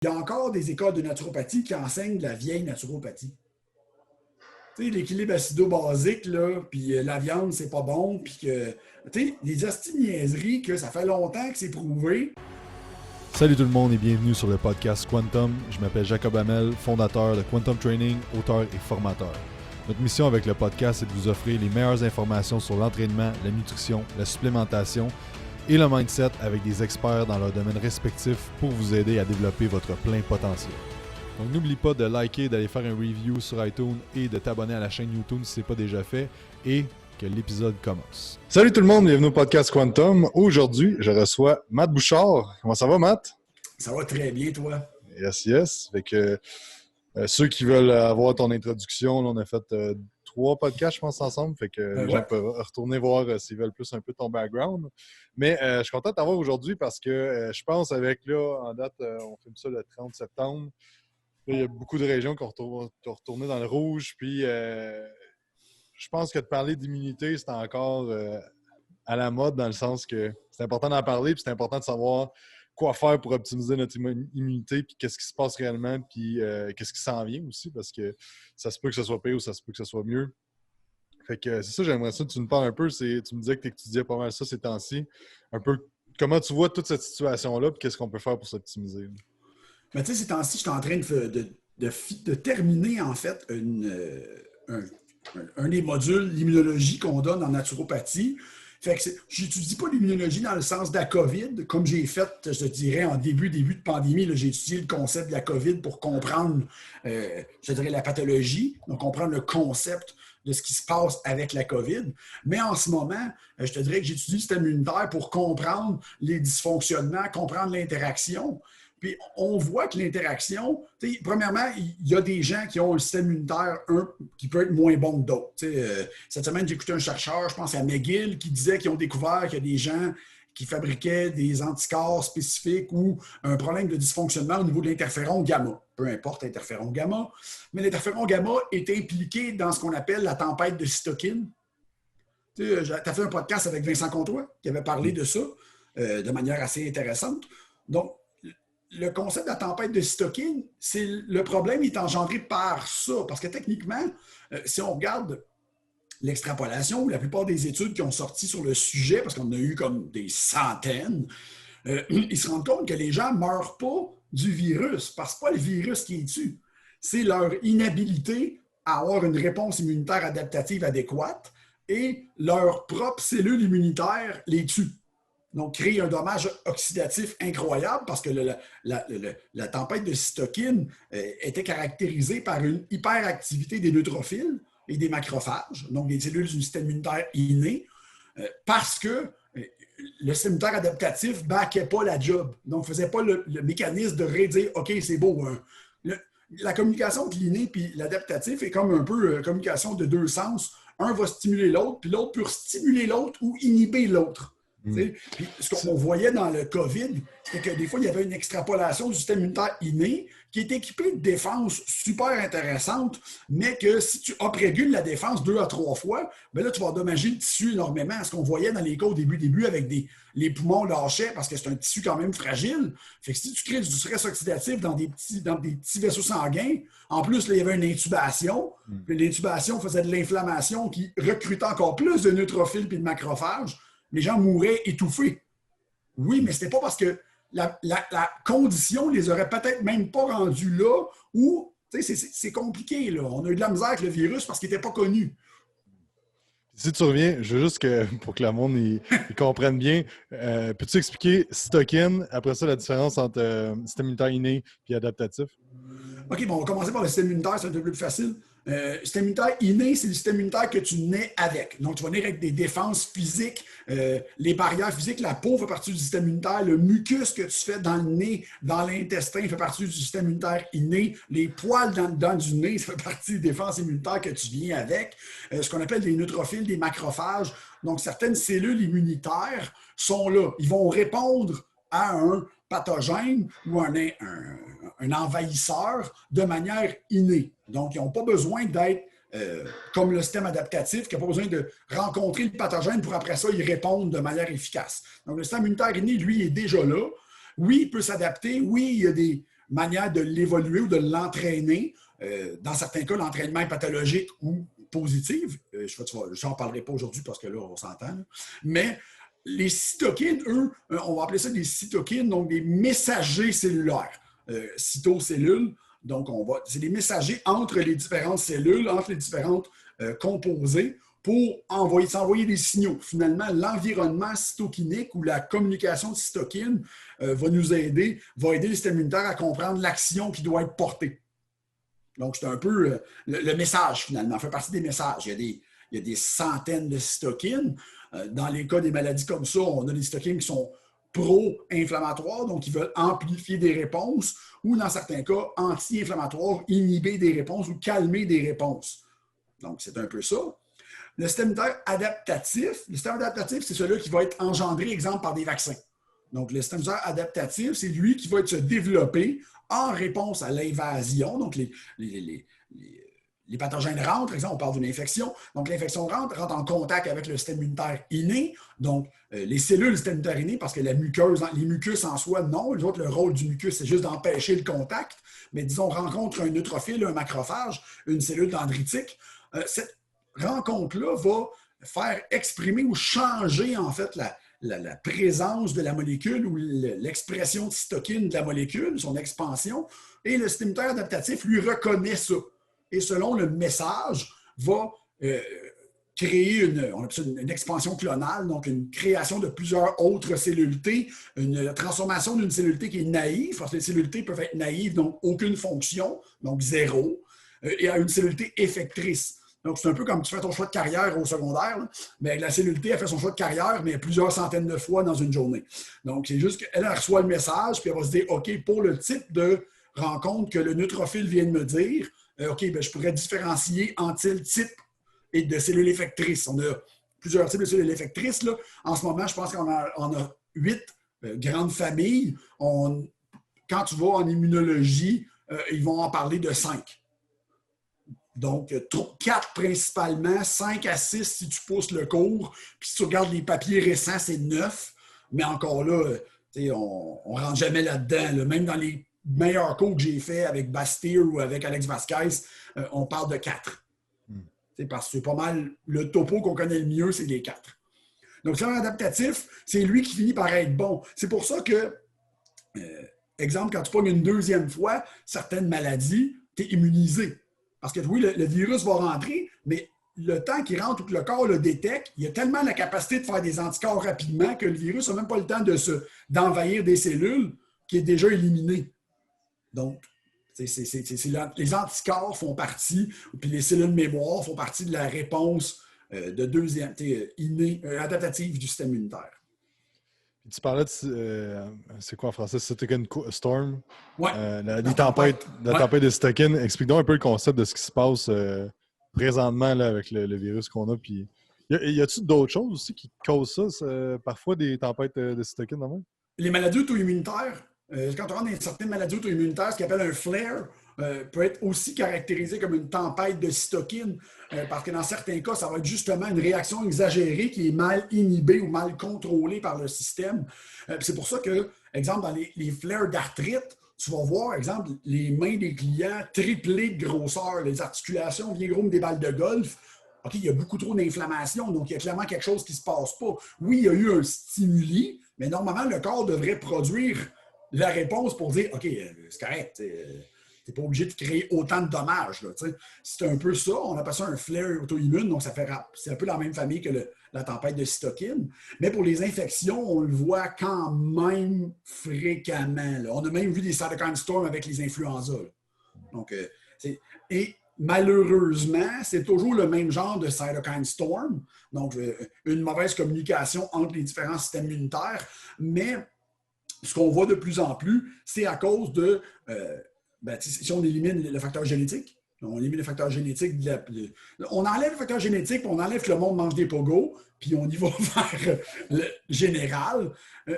Il y a encore des écoles de naturopathie qui enseignent la vieille naturopathie. Tu sais, l'équilibre acido-basique, là, puis la viande, c'est pas bon, puis que, tu sais, des hosties de niaiseries que ça fait longtemps que c'est prouvé. Salut tout le monde et bienvenue sur le podcast Quantum. Je m'appelle Jacob Hamel, fondateur de Quantum Training, auteur et formateur. Notre mission avec le podcast est de vous offrir les meilleures informations sur l'entraînement, la nutrition, la supplémentation et le mindset avec des experts dans leurs domaines respectifs pour vous aider à développer votre plein potentiel. Donc n'oublie pas de liker, d'aller faire un review sur iTunes et de t'abonner à la chaîne YouTube si ce n'est pas déjà fait et que l'épisode commence. Salut tout le monde, bienvenue au podcast Quantum. Aujourd'hui, je reçois Matt Bouchard. Comment ça va, Matt? Ça va très bien, toi? Yes. Fait que ceux qui veulent avoir ton introduction, là, on a fait 3 podcasts, je pense, ensemble. Fait que les gens peuvent retourner voir s'ils veulent plus un peu ton background. Mais je suis content de t'avoir aujourd'hui parce que je pense avec, là, en date, on filme ça le 30 septembre. Là, il y a beaucoup de régions qui ont retourné dans le rouge. Puis je pense que de parler d'immunité, c'est encore à la mode dans le sens que c'est important d'en parler puis c'est important de savoir quoi faire pour optimiser notre immunité puis qu'est-ce qui se passe réellement puis qu'est-ce qui s'en vient aussi parce que ça se peut que ce soit pire ou ça se peut que ce soit mieux. Fait que c'est ça, j'aimerais ça que tu nous parles un peu. Tu me disais que tu étudiais pas mal ça ces temps-ci. Un peu comment tu vois toute cette situation-là puis qu'est-ce qu'on peut faire pour s'optimiser. Mais tu sais, ces temps-ci, je suis en train de terminer, en fait, un des modules d'immunologie qu'on donne en naturopathie. Fait que je n'étudie pas l'immunologie dans le sens de la COVID, comme j'ai fait, je dirais, en début de pandémie. Là, j'ai étudié le concept de la COVID pour comprendre, je dirais, la pathologie, donc comprendre le concept de ce qui se passe avec la COVID. Mais en ce moment, je te dirais que j'étudie le système immunitaire pour comprendre les dysfonctionnements, comprendre l'interaction. Puis on voit que l'interaction, premièrement, il y a des gens qui ont un système immunitaire qui peut être moins bon que d'autres. Cette semaine, j'ai écouté un chercheur, je pense à McGill, qui disait qu'ils ont découvert qu'il y a des gens qui fabriquaient des anticorps spécifiques ou un problème de dysfonctionnement au niveau de l'interféron gamma. Peu importe l'interféron gamma. Mais l'interféron gamma est impliqué dans ce qu'on appelle la tempête de cytokines. Tu as fait un podcast avec Vincent Comtois qui avait parlé de ça de manière assez intéressante. Donc, le concept de la tempête de cytokines, le problème est engendré par ça. Parce que techniquement, si on regarde l'extrapolation, la plupart des études qui ont sorti sur le sujet, parce qu'on en a eu comme des centaines, ils se rendent compte que les gens ne meurent pas du virus, parce que ce n'est pas le virus qui les tue. C'est leur inhabilité à avoir une réponse immunitaire adaptative adéquate et leurs propres cellules immunitaires les tuent. Donc, créer un dommage oxydatif incroyable parce que la tempête de cytokines était caractérisée par une hyperactivité des neutrophiles et des macrophages, donc des cellules du système immunitaire inné, parce que le système immunitaire adaptatif ne backait pas la job. Donc, ne faisait pas le mécanisme de redire « OK, c'est beau. Hein. » La communication entre l'inné et l'adaptatif est comme un peu communication de deux sens. Un va stimuler l'autre, puis l'autre peut stimuler l'autre ou inhiber l'autre. Puis, ce qu'on voyait dans le COVID, c'est que des fois, il y avait une extrapolation du système immunitaire inné qui est équipé de défense super intéressante, mais que si tu uprégules la défense 2 à 3 fois, bien là, tu vas endommager le tissu énormément. Ce qu'on voyait dans les cas au début avec les poumons lâchaient parce que c'est un tissu quand même fragile. Fait que si tu crées du stress oxydatif dans des petits vaisseaux sanguins, en plus, là, il y avait une intubation. Puis l'intubation faisait de l'inflammation qui recrutait encore plus de neutrophils et de macrophages. Les gens mouraient étouffés. Oui, mais ce n'était pas parce que la condition les aurait peut-être même pas rendus là où, c'est compliqué. Là. On a eu de la misère avec le virus parce qu'il n'était pas connu. Si tu reviens, je veux juste que, pour que le monde il comprenne bien, peux-tu expliquer cytokine, après ça, la différence entre système immunitaire inné et adaptatif? OK, bon, on va commencer par le système immunitaire, c'est un peu plus facile. Le système immunitaire inné, c'est le système immunitaire que tu nais avec. Donc, tu vas naître avec des défenses physiques, les barrières physiques, la peau fait partie du système immunitaire, le mucus que tu fais dans le nez, dans l'intestin, fait partie du système immunitaire inné, les poils dans le dedans du nez, ça fait partie des défenses immunitaires que tu viens avec, ce qu'on appelle des neutrophiles, des macrophages. Donc, certaines cellules immunitaires sont là. Ils vont répondre à un pathogène ou un envahisseur de manière innée. Donc, ils n'ont pas besoin d'être comme le système adaptatif, qui n'a pas besoin de rencontrer le pathogène pour après ça y répondre de manière efficace. Donc, le système immunitaire inné, lui, est déjà là. Oui, il peut s'adapter. Oui, il y a manière de l'évoluer ou de l'entraîner. Dans certains cas, l'entraînement est pathologique ou positif. Je n'en parlerai pas aujourd'hui parce que là, on s'entend. Mais les cytokines, eux, on va appeler ça des cytokines, donc des messagers cellulaires. Cytocellules, donc c'est des messagers entre les différentes cellules, entre les différentes composés pour s'envoyer des signaux. Finalement, l'environnement cytokinique ou la communication de cytokines va aider le système immunitaire à comprendre l'action qui doit être portée. Donc, c'est un peu le message, finalement. Ça fait partie des messages. Il y a des centaines de cytokines. Dans les cas des maladies comme ça, on a des cytokines qui sont pro-inflammatoires, donc ils veulent amplifier des réponses, ou dans certains cas, anti-inflammatoires, inhiber des réponses ou calmer des réponses. Donc, c'est un peu ça. Le système immunitaire adaptatif, c'est celui qui va être engendré, exemple, par des vaccins. Donc, le système immunitaire adaptatif, c'est lui qui va se développer en réponse à l'invasion. Donc, les pathogènes rentrent, par exemple, on parle d'une infection. Donc, l'infection rentre en contact avec le système immunitaire inné. Donc, les cellules du système immunitaire inné, parce que les mucus en soi, non. Les autres, le rôle du mucus, c'est juste d'empêcher le contact. Mais disons, on rencontre un neutrophile, un macrophage, une cellule dendritique. Cette rencontre-là va faire exprimer ou changer, en fait, la présence de la molécule ou l'expression de cytokine de la molécule, son expansion. Et le système immunitaire adaptatif lui reconnaît ça. Et selon le message, va créer une expansion clonale, donc une création de plusieurs autres cellules T, une transformation d'une cellule T qui est naïve, parce que les cellules T peuvent être naïves, donc aucune fonction, donc zéro, et à une cellule T effectrice. Donc, c'est un peu comme tu fais ton choix de carrière au secondaire, là, mais la cellule T, elle fait son choix de carrière, mais plusieurs centaines de fois dans une journée. Donc, c'est juste qu'elle reçoit le message, puis elle va se dire, OK, pour le type de rencontre que le neutrophile vient de me dire, OK, bien, je pourrais différencier en tel type et de cellules effectrices. On a plusieurs types de cellules effectrices. Là. En ce moment, je pense qu'on a 8 grandes familles. Quand tu vas en immunologie, ils vont en parler de 5. Donc, 4 principalement, 5 à 6 si tu pousses le cours. Puis si tu regardes les papiers récents, c'est 9. Mais encore là, on ne rentre jamais là-dedans. Là. Même dans les meilleurs cours que j'ai fait avec Bastir ou avec Alex Vasquez, on parle de 4. Parce que c'est pas mal le topo qu'on connaît le mieux, c'est les 4. Donc, le adaptatif, c'est lui qui finit par être bon. C'est pour ça que, exemple, quand tu pognes une deuxième fois certaines maladies, tu es immunisé. Parce que oui, le virus va rentrer, mais le temps qu'il rentre ou que le corps le détecte, il a tellement la capacité de faire des anticorps rapidement que le virus n'a même pas le temps d'envahir des cellules qui est déjà éliminé. Donc, les anticorps font partie, puis les cellules mémoire font partie de la réponse de deuxième, adaptative du système immunitaire. Tu parlais de, c'est quoi en français, cytokine storm? Oui. La tempête de cytokines. Explique-nous un peu le concept de ce qui se passe présentement là, avec le virus qu'on a. Puis, y a-t-il d'autres choses aussi qui causent ça, parfois des tempêtes de cytokines? Non? Les maladies auto-immunitaires. Quand on rentre dans certaines maladies auto-immunitaires, ce qu'on appelle un flare peut être aussi caractérisé comme une tempête de cytokines, parce que dans certains cas, ça va être justement une réaction exagérée qui est mal inhibée ou mal contrôlée par le système. C'est pour ça que, exemple, dans les flares d'arthrite, tu vas voir, exemple, les mains des clients triplées de grosseur, les articulations bien gros comme des balles de golf. OK, il y a beaucoup trop d'inflammation, donc il y a clairement quelque chose qui ne se passe pas. Oui, il y a eu un stimuli, mais normalement, le corps devrait produire la réponse pour dire « OK, c'est correct, tu n'es pas obligé de créer autant de dommages. » C'est un peu ça. On appelle ça un flare auto-immune, donc c'est un peu la même famille que la tempête de cytokines. Mais pour les infections, on le voit quand même fréquemment. Là. On a même vu des cytokine storm avec les influenza. Donc, et malheureusement, c'est toujours le même genre de cytokine storm. Donc, une mauvaise communication entre les différents systèmes immunitaires. Mais ce qu'on voit de plus en plus, c'est à cause de, si on élimine le facteur génétique, on élimine le facteur génétique, on enlève le facteur génétique, puis on enlève que le monde mange des pogos, puis on y va vers le général.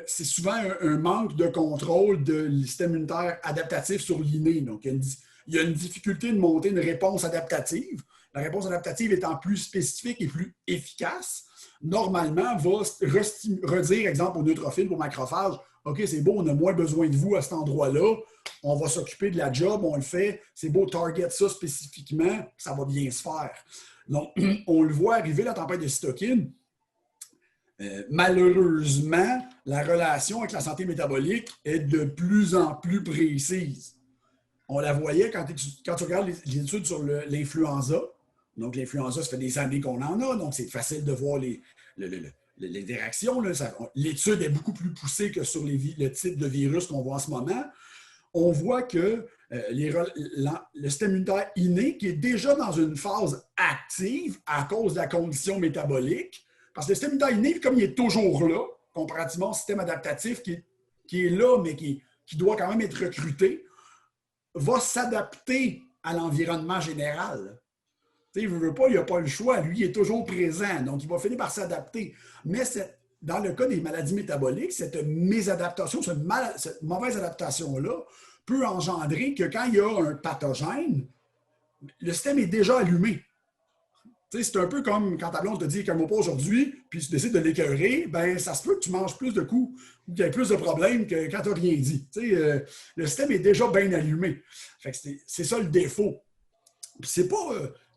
C'est souvent un manque de contrôle du système immunitaire adaptatif sur l'inné. Donc, il y a une difficulté de monter une réponse adaptative. La réponse adaptative étant plus spécifique et plus efficace, normalement, va redire, exemple, au neutrophile, au macrophage, OK, c'est beau, on a moins besoin de vous à cet endroit-là. On va s'occuper de la job, on le fait. C'est beau, target ça spécifiquement, ça va bien se faire. Donc, on le voit arriver, la tempête de cytokines. Malheureusement, la relation avec la santé métabolique est de plus en plus précise. On la voyait quand tu regardes les études sur l'influenza. Donc, l'influenza, ça fait des années qu'on en a, donc c'est facile de voir les réactions. L'étude est beaucoup plus poussée que sur le type de virus qu'on voit en ce moment. On voit que le système immunitaire inné, qui est déjà dans une phase active à cause de la condition métabolique, parce que le système immunitaire inné, comme il est toujours là, comparativement au système adaptatif qui est là, mais qui doit quand même être recruté, va s'adapter à l'environnement général. Tu sais, il ne veut pas, il n'a pas le choix. Lui, il est toujours présent, donc il va finir par s'adapter. Mais dans le cas des maladies métaboliques, cette mésadaptation, cette mauvaise adaptation-là peut engendrer que quand il y a un pathogène, le système est déjà allumé. C'est un peu comme quand ta blonde te dit qu'elle ne va pas aujourd'hui, puis tu décides de l'écœurer, ben ça se peut que tu manges plus de coups ou qu'il y ait plus de problèmes que quand tu n'as rien dit. Le système est déjà bien allumé. Fait que c'est ça le défaut. C'est pas,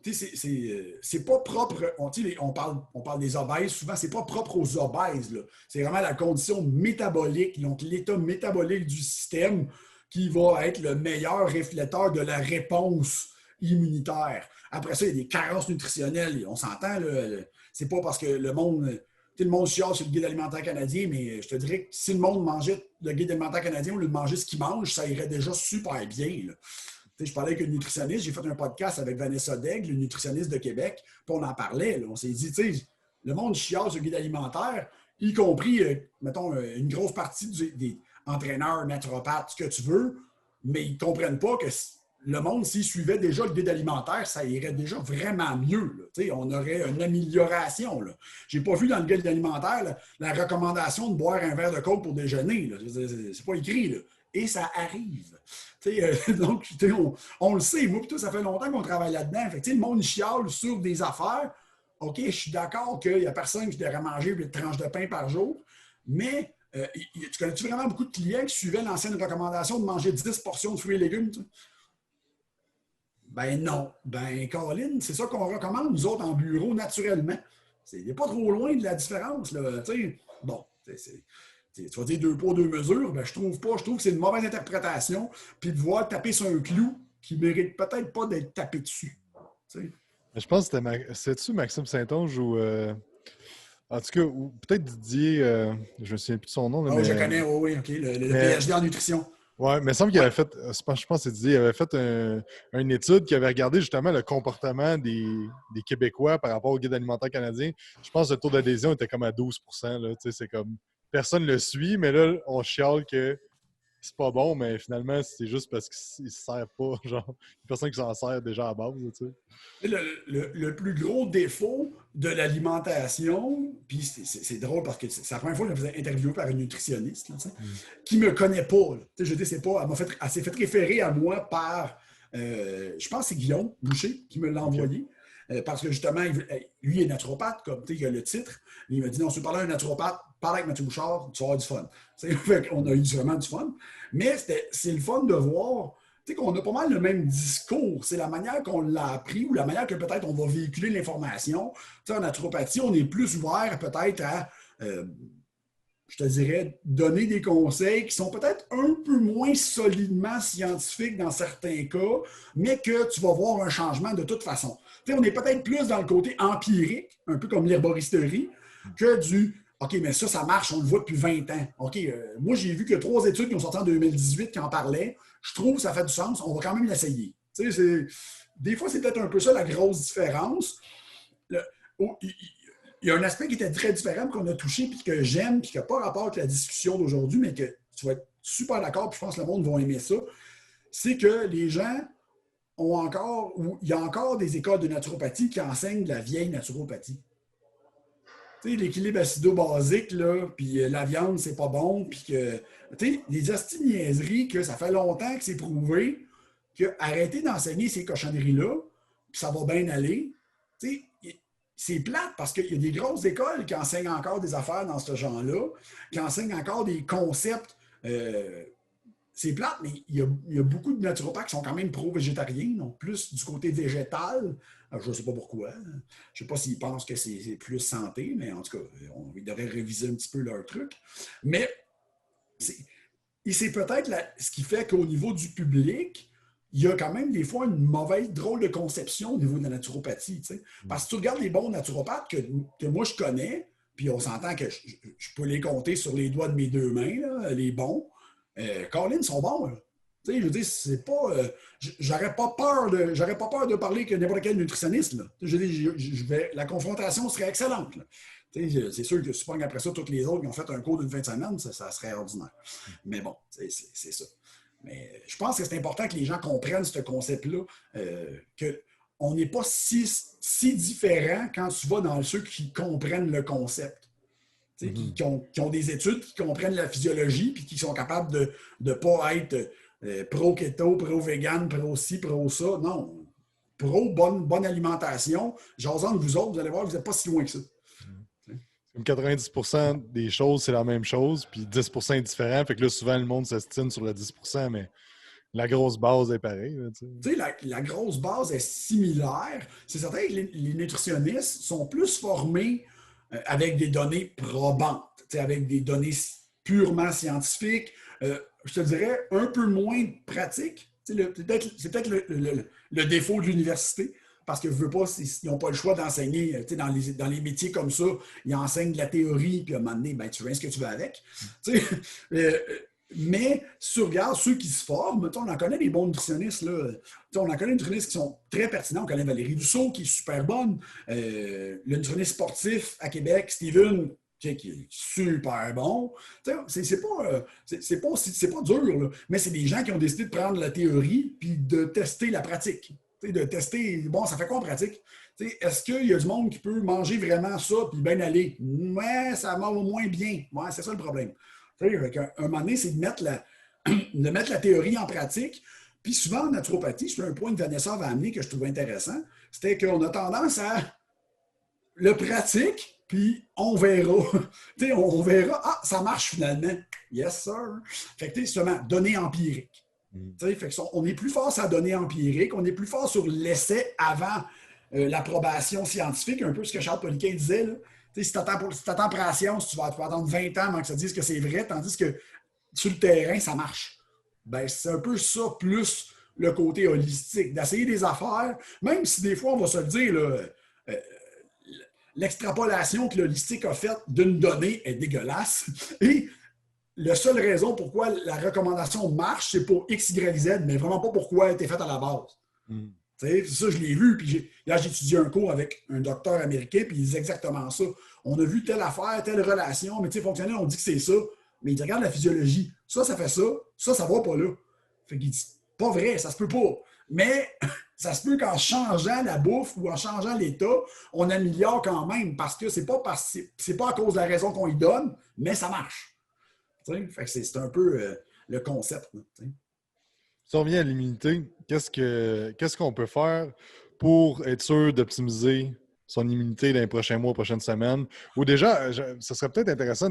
c'est pas propre. On parle des obèses, souvent, c'est pas propre aux obèses. C'est vraiment la condition métabolique, donc l'état métabolique du système qui va être le meilleur réflecteur de la réponse immunitaire. Après ça, il y a des carences nutritionnelles. On s'entend, c'est pas parce que le monde chiale sur le guide alimentaire canadien, mais je te dirais que si le monde mangeait le guide alimentaire canadien au lieu de manger ce qu'il mange, ça irait déjà super bien. Je parlais avec une nutritionniste, j'ai fait un podcast avec Vanessa Daigle, une nutritionniste de Québec, puis on en parlait. On s'est dit, le monde chiale sur le guide alimentaire, y compris, mettons, une grosse partie des entraîneurs, naturopathes, ce que tu veux, mais ils ne comprennent pas que le monde, s'il suivait déjà le guide alimentaire, ça irait déjà vraiment mieux. On aurait une amélioration. Je n'ai pas vu dans le guide alimentaire la recommandation de boire un verre de coke pour déjeuner. C'est pas écrit. Là. Et ça arrive. Donc, on le sait. Moi, ça fait longtemps qu'on travaille là-dedans. Fait le monde chiale sur des affaires. OK, je suis d'accord qu'il n'y a personne qui devrait manger une tranche de pain par jour, mais tu connais-tu vraiment beaucoup de clients qui suivaient l'ancienne recommandation de manger 10 portions de fruits et légumes? Ben non. Ben, Colin, c'est ça qu'on recommande, nous autres, en bureau, naturellement. Il n'est pas trop loin de la différence. Là, bon, tu vas dire 2 poids, 2 mesures. Ben, je trouve pas. Je trouve que c'est une mauvaise interprétation. Puis de voir taper sur un clou qui ne mérite peut-être pas d'être tapé dessus. T'sais. Je pense que c'était-tu Maxime Saint-Onge ou... En tout cas, ou peut-être Didier, je ne me souviens plus de son nom. Là, je connais, oui, OK. Le PhD en nutrition. Oui, mais il me semble qu'il avait fait, je pense que c'est Didier, il avait fait une étude qui avait regardé justement le comportement des Québécois par rapport au guide alimentaire canadien. Je pense que le taux d'adhésion était comme à 12 là, c'est comme personne ne le suit, mais là, on chiale que c'est pas bon, mais finalement, c'est juste parce qu'il ne se sert pas. Genre, une personne qui s'en sert déjà à base. Le plus gros défaut de l'alimentation, puis c'est drôle parce que c'est la première fois que je me faisais interviewer par une nutritionniste qui ne me connaît pas. Je dis, c'est pas. Elle s'est fait référer à moi par, je pense que c'est Guillaume Boucher qui me l'a envoyé. Parce que justement, lui est naturopathe, comme il a le titre. Il m'a dit non, si tu parles à un naturopathe, parle avec Mathieu Bouchard, tu vas avoir du fun. On a eu vraiment du fun. Mais c'est le fun de voir qu'on a pas mal le même discours. C'est la manière qu'on l'a appris ou la manière que peut-être on va véhiculer l'information. En naturopathie, on est plus ouvert peut-être à, je te dirais, donner des conseils qui sont peut-être un peu moins solidement scientifiques dans certains cas, mais que tu vas voir un changement de toute façon. On est peut-être plus dans le côté empirique, un peu comme l'herboristerie, que du « OK, mais ça marche, on le voit depuis 20 ans. OK, moi, j'ai vu que 3 études qui ont sorti en 2018 qui en parlaient. Je trouve que ça fait du sens, on va quand même l'essayer. » Des fois, c'est peut-être un peu ça la grosse différence. Il y a un aspect qui était très différent qu'on a touché, puis que j'aime, puis qui n'a pas rapport avec la discussion d'aujourd'hui, mais que tu vas être super d'accord, puis je pense que le monde va aimer ça. C'est que les gens ont encore, ou il y a encore des écoles de naturopathie qui enseignent de la vieille naturopathie. L'équilibre acido-basique, puis la viande, c'est pas bon, puis que, des hosties-niaiseries que ça fait longtemps que c'est prouvé que arrêter d'enseigner ces cochonneries-là, puis ça va bien aller. c'est plate parce qu'il y a des grosses écoles qui enseignent encore des affaires dans ce genre-là, qui enseignent encore des concepts. C'est plate, mais il y a beaucoup de naturopathes qui sont quand même pro-végétariens, donc plus du côté végétal. Alors, je ne sais pas pourquoi. Je ne sais pas s'ils pensent que c'est plus santé, mais en tout cas, ils devraient réviser un petit peu leur truc. Mais c'est peut-être ce qui fait qu'au niveau du public, il y a quand même des fois une mauvaise, drôle de conception au niveau de la naturopathie. Tu sais. Parce que tu regardes les bons naturopathes que moi je connais, puis on s'entend que je peux les compter sur les doigts de mes deux mains, là, les bons. Colin sont bons. Là. Tu sais, je veux dire, c'est pas. J'aurais pas peur de parler que n'importe quel nutritionniste. Là. Je veux dire, la confrontation serait excellente. Là. C'est sûr que si tu pognes après ça, tous les autres qui ont fait un cours d'une fin de semaine, ça serait ordinaire. Mais bon, c'est ça. Mais je pense que c'est important que les gens comprennent ce concept-là, qu'on n'est pas si différent quand tu vas dans ceux qui comprennent le concept. Qui ont des études, qui comprennent la physiologie, puis qui sont capables de ne pas être pro-keto, pro-vegan, pro-ci, pro-ça. Non. Bonne alimentation. Jason de vous autres, vous allez voir, vous n'êtes pas si loin que ça. Comme 90% des choses, c'est la même chose, puis 10% est différent. Fait que là, souvent, le monde s'estime sur le 10%, mais la grosse base est pareille. Tu sais, la grosse base est similaire. C'est certain que les nutritionnistes sont plus formés avec des données probantes, avec des données purement scientifiques. Je te dirais un peu moins pratiques. C'est peut-être le défaut de l'université. Parce que je veux pas, ils n'ont pas le choix d'enseigner. Dans les métiers comme ça, ils enseignent de la théorie, puis à un moment donné, ben, tu fais ce que tu veux avec. Mais si tu regardes ceux qui se forment, on en connaît des bons nutritionnistes. Là. On en connaît des nutritionnistes qui sont très pertinents. On connaît Valérie Dussault, qui est super bonne. Le nutritionniste sportif à Québec, Steven, qui est super bon. C'est pas dur, là. Mais c'est des gens qui ont décidé de prendre la théorie puis de tester la pratique. De tester, bon, ça fait quoi en pratique? Est-ce qu'il y a du monde qui peut manger vraiment ça puis bien aller? Ouais, ça va au moins bien. Ouais, c'est ça le problème. Un moment donné, c'est de mettre la théorie en pratique. Puis souvent, en naturopathie, c'est un point que Vanessa avait amené que je trouvais intéressant, c'était qu'on a tendance à le pratique, puis on verra. On verra, ah, ça marche finalement. Yes, sir. Fait que, justement, données empiriques. Fait on est plus fort sur la donnée empirique, on est plus fort sur l'essai avant l'approbation scientifique, un peu ce que Charles Poliquin disait. Là. Si tu attends pour la science, tu vas attendre 20 ans avant que ça dise que c'est vrai, tandis que sur le terrain, ça marche. Ben, c'est un peu ça, plus le côté holistique, d'essayer des affaires, même si des fois, on va se le dire, là, l'extrapolation que l'holistique a faite d'une donnée est dégueulasse. Et la seule raison pourquoi la recommandation marche, c'est pour X, Y, Z, mais vraiment pas pourquoi elle a été faite à la base. Ça, je l'ai vu, puis là, j'ai étudié un cours avec un docteur américain, puis il disait exactement ça. On a vu telle affaire, telle relation, mais fonctionnel, on dit que c'est ça, mais il regarde la physiologie. Ça fait ça, ça va pas là. Fait qu'il dit, pas vrai, ça se peut pas. Mais ça se peut qu'en changeant la bouffe ou en changeant l'état, on améliore quand même, parce que c'est pas à cause de la raison qu'on y donne, mais ça marche. Fait que c'est un peu le concept. Si on revient à l'immunité, qu'est-ce qu'on peut faire pour être sûr d'optimiser son immunité dans les prochains mois, prochaines semaines? Ou déjà, ça serait peut-être intéressant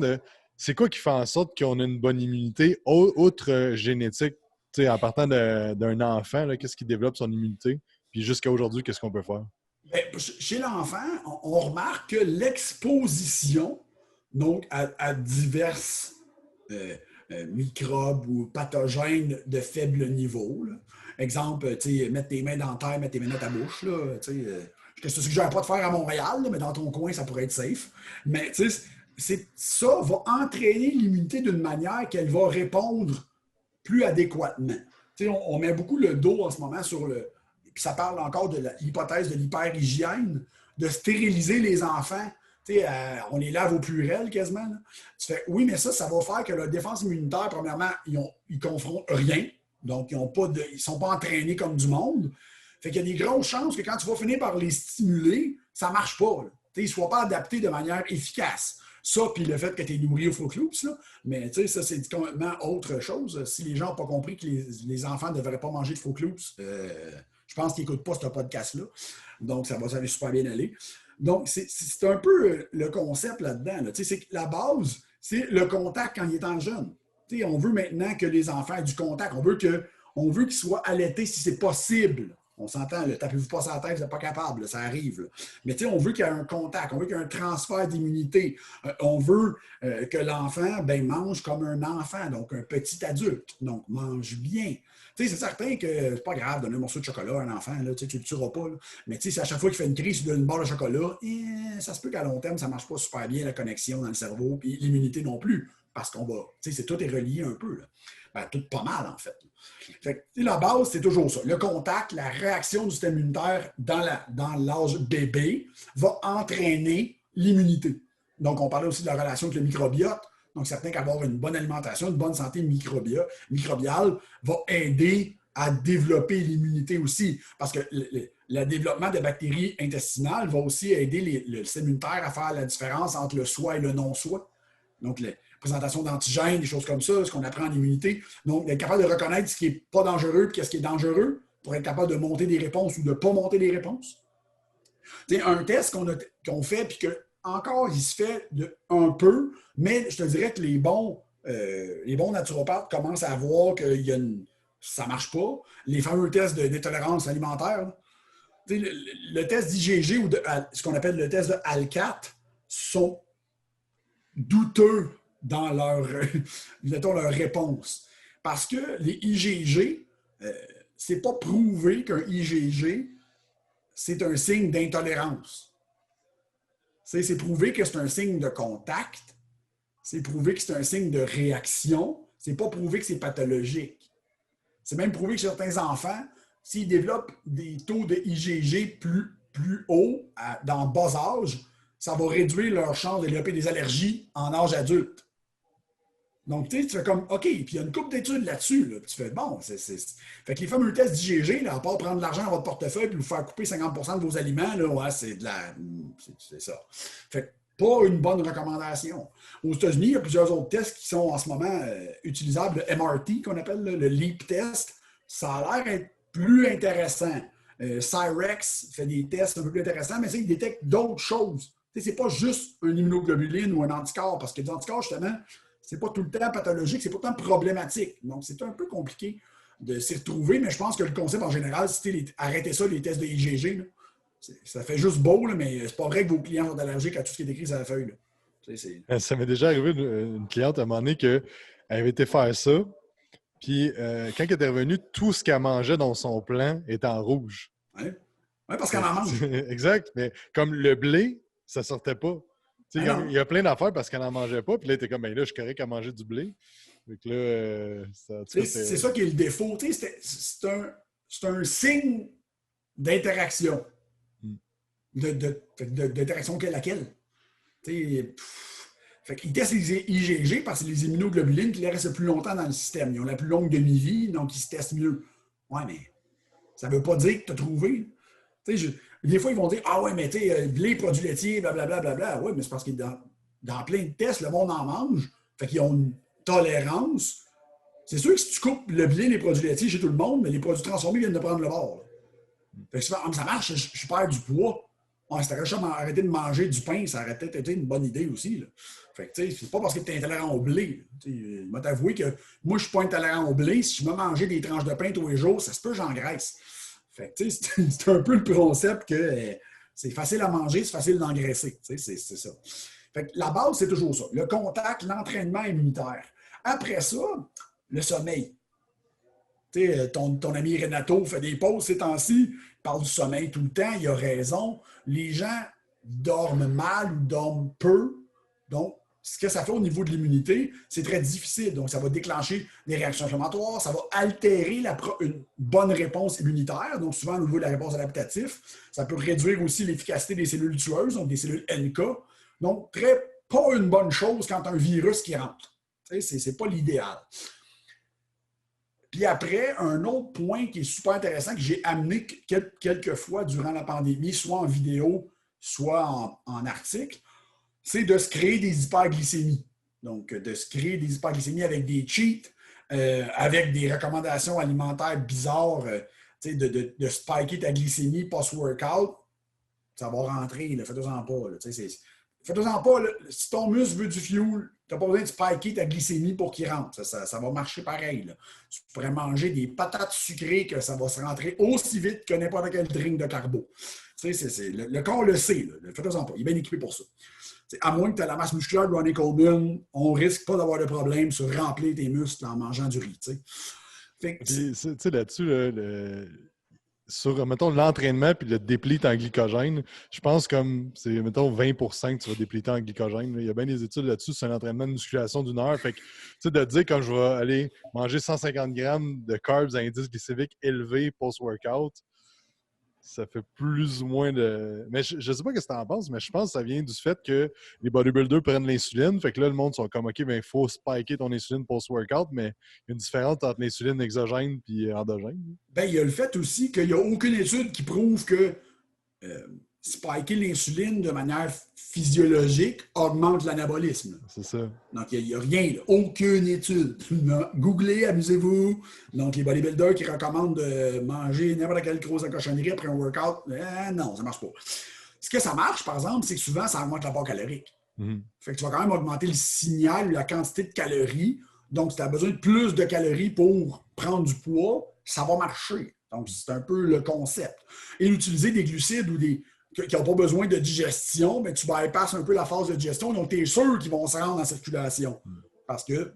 c'est quoi qui fait en sorte qu'on a une bonne immunité, outre génétique, en partant d'un enfant, qu'est-ce qui développe son immunité? Puis jusqu'à aujourd'hui, qu'est-ce qu'on peut faire? Bien, chez l'enfant, on remarque que l'exposition donc à diverses microbes ou pathogènes de faible niveau. Là. Exemple, mettre tes mains dans la terre, mettre tes mains dans ta bouche. Là, je te suggère pas de faire à Montréal, là, mais dans ton coin, ça pourrait être safe. Mais ça va entraîner l'immunité d'une manière qu'elle va répondre plus adéquatement. On met beaucoup le dos en ce moment sur le... Puis ça parle encore de l'hypothèse de l'hyperhygiène, de stériliser les enfants. On les lave au pluriel quasiment. Là. Tu fais, oui, mais ça va faire que leur défense immunitaire, premièrement, ils ne confrontent rien. Donc, ils ne sont pas entraînés comme du monde. Fait qu'il y a des grosses chances que quand tu vas finir par les stimuler, ça ne marche pas. Ils ne soient pas adaptés de manière efficace. Ça, puis le fait que tu es nourri au Fruit Loops, là, mais ça, c'est complètement autre chose. Si les gens n'ont pas compris que les enfants ne devraient pas manger de Fruit Loops, je pense qu'ils n'écoutent pas ce podcast-là. Donc, ça va super bien aller. Donc, c'est un peu le concept là-dedans. Là. C'est que la base, c'est le contact quand il est en jeune. On veut maintenant que les enfants aient du contact. On veut qu'ils soient allaités si c'est possible. On s'entend, tapez-vous pas sur la tête, vous n'êtes pas capable, là, ça arrive. Là. Mais on veut qu'il y ait un contact, on veut qu'il y ait un transfert d'immunité. On veut que l'enfant mange comme un enfant, donc un petit adulte. Donc, mange bien. C'est certain que c'est pas grave de donner un morceau de chocolat à un enfant, là, tu ne le tueras pas. Là. Mais à chaque fois qu'il fait une crise, tu donnes une barre de chocolat, ça se peut qu'à long terme, ça ne marche pas super bien, la connexion dans le cerveau, puis l'immunité non plus. Parce qu'on va, tout est relié un peu. Là. Tout pas mal, en fait. La base, c'est toujours ça. Le contact, la réaction du système immunitaire dans l'âge bébé va entraîner l'immunité. Donc, on parlait aussi de la relation avec le microbiote. Donc, certain qu'avoir une bonne alimentation, une bonne santé microbiale va aider à développer l'immunité aussi. Parce que le développement de bactéries intestinales va aussi aider le système immunitaire à faire la différence entre le soi et le non-soi. Donc, la présentation d'antigènes, des choses comme ça, ce qu'on apprend en immunité. Donc, d'être capable de reconnaître ce qui n'est pas dangereux et ce qui est dangereux pour être capable de monter des réponses ou de ne pas monter des réponses. C'est un test qu'on fait puis que encore, il se fait un peu, mais je te dirais que les bons naturopathes commencent à voir que ça ne marche pas. Les fameux tests d'intolérance alimentaire, le test d'IgG ou ce qu'on appelle le test de ALCAT sont douteux dans leur réponse. Parce que les IgG, c'est pas prouvé qu'un IgG, c'est un signe d'intolérance. C'est prouvé que c'est un signe de contact. C'est prouvé que c'est un signe de réaction. C'est pas prouvé que c'est pathologique. C'est même prouvé que certains enfants, s'ils développent des taux de IgG plus hauts dans bas âge, ça va réduire leur chance de développer des allergies en âge adulte. Donc, tu fais comme, OK, puis il y a une couple d'études là-dessus. Là, tu fais, bon, Fait que les fameux tests d'IgG, là, à part prendre de l'argent dans votre portefeuille et vous faire couper 50% de vos aliments, là, ouais, c'est ça. Fait que pas une bonne recommandation. Aux États-Unis, il y a plusieurs autres tests qui sont en ce moment utilisables. Le MRT, qu'on appelle le LEAP test, ça a l'air d'être plus intéressant. Cyrex fait des tests un peu plus intéressants, mais il détecte d'autres choses. C'est pas juste une immunoglobuline ou un anticorps, parce que les anticorps, justement, c'est pas tout le temps pathologique, c'est pas tout le temps problématique. Donc, c'est un peu compliqué de s'y retrouver, mais je pense que le concept en général, c'est arrêtez ça, les tests de IgG. Là. Ça fait juste beau, là, mais c'est pas vrai que vos clients sont allergiques à tout ce qui est écrit sur la feuille. Là. Ça m'est déjà arrivé une cliente à un moment donné qu'elle avait été faire ça, puis quand elle était revenue, tout ce qu'elle mangeait dans son plan était en rouge. Oui, parce qu'elle en mange. Exact, mais comme le blé, ça sortait pas. Il y a plein d'affaires parce qu'elle n'en mangeait pas. Puis là, t'es comme, ben là, je suis correct à manger du blé. Donc là, c'est ça qui est le défaut. C'est un signe d'interaction. D'interaction laquelle? Fait qu'ils testent les IgG parce que c'est les immunoglobulines qui les restent plus longtemps dans le système. Ils ont la plus longue demi-vie, donc ils se testent mieux. Ouais, mais ça ne veut pas dire que tu as trouvé. Des fois, ils vont dire ah ouais, mais blé, produits laitiers, blablabla. Bla, bla, bla. Oui, mais c'est parce que dans plein de tests, le monde en mange. Fait qu'ils ont une tolérance. C'est sûr que si tu coupes le blé, les produits laitiers chez tout le monde, mais les produits transformés viennent de prendre le bord. Là. Fait que ça marche, je perds du poids. Ouais, si t'aurais arrêté de manger du pain, ça aurait peut-être été une bonne idée aussi. Là. Fait que, c'est pas parce que tu es intolérant au blé. Je vais t'avouer que moi, je suis pas intolérant au blé. Si je me mangeais des tranches de pain tous les jours, ça se peut que j'engraisse. Fait que, c'est un peu le concept que c'est facile à manger, c'est facile d'engraisser. C'est ça. Fait que la base, c'est toujours ça. Le contact, l'entraînement immunitaire. Après ça, le sommeil. Ton ami Renato fait des pauses ces temps-ci, il parle du sommeil tout le temps, il a raison. Les gens dorment mal ou dorment peu. Donc, ce que ça fait au niveau de l'immunité, c'est très difficile. Donc, ça va déclencher des réactions inflammatoires, ça va altérer une bonne réponse immunitaire, donc souvent au niveau de la réponse adaptative. Ça peut réduire aussi l'efficacité des cellules tueuses, donc des cellules NK. Donc, pas une bonne chose quand un virus qui rentre. C'est pas l'idéal. Puis après, un autre point qui est super intéressant que j'ai amené quelques fois durant la pandémie, soit en vidéo, soit en article, c'est de se créer des hyperglycémies. Donc, de se créer des hyperglycémies avec des cheats, avec des recommandations alimentaires bizarres, de spiker ta glycémie post-workout. Ça va rentrer, faites-en pas. Faites-en pas. Là, si ton muscle veut du fuel, tu n'as pas besoin de spiker ta glycémie pour qu'il rentre. Ça va marcher pareil. Là. Tu pourrais manger des patates sucrées que ça va se rentrer aussi vite que n'importe quel drink de carbo. Le corps le sait. Faites-en pas. Il est bien équipé pour ça. À moins que tu aies la masse musculaire de Ronnie Coleman, on ne risque pas d'avoir de problème sur remplir tes muscles en mangeant du riz. Là-dessus, sur, mettons, l'entraînement puis le déplete en glycogène, je pense comme c'est, mettons, 20% que tu vas dépliter en glycogène. Là. Il y a bien des études là-dessus sur un entraînement de musculation d'1 heure. Fait que, de dire quand je vais aller manger 150 grammes de carbs à indice glycémique élevé post-workout, ça fait plus ou moins de... Mais je sais pas ce que tu en penses, mais je pense que ça vient du fait que les bodybuilders prennent l'insuline. Fait que là, le monde sont comme, OK, il faut spiker ton insuline post-workout, mais il y a une différence entre l'insuline exogène et endogène. Il y a le fait aussi qu'il n'y a aucune étude qui prouve que spiker l'insuline de manière physiologique augmente l'anabolisme. C'est ça. Donc, il n'y a rien, là. Aucune étude. Googlez, amusez-vous. Donc, les bodybuilders qui recommandent de manger n'importe quelle grosse cochonnerie après un workout, non, ça ne marche pas. Ce que ça marche, par exemple, c'est que souvent, ça augmente l'apport calorique. Fait que tu vas quand même augmenter le signal, la quantité de calories. Donc, si tu as besoin de plus de calories pour prendre du poids, ça va marcher. Donc, c'est un peu le concept. Et utiliser des glucides ou qui n'ont pas besoin de digestion, mais tu bypasses un peu la phase de digestion, donc tu es sûr qu'ils vont se rendre en circulation. Parce que,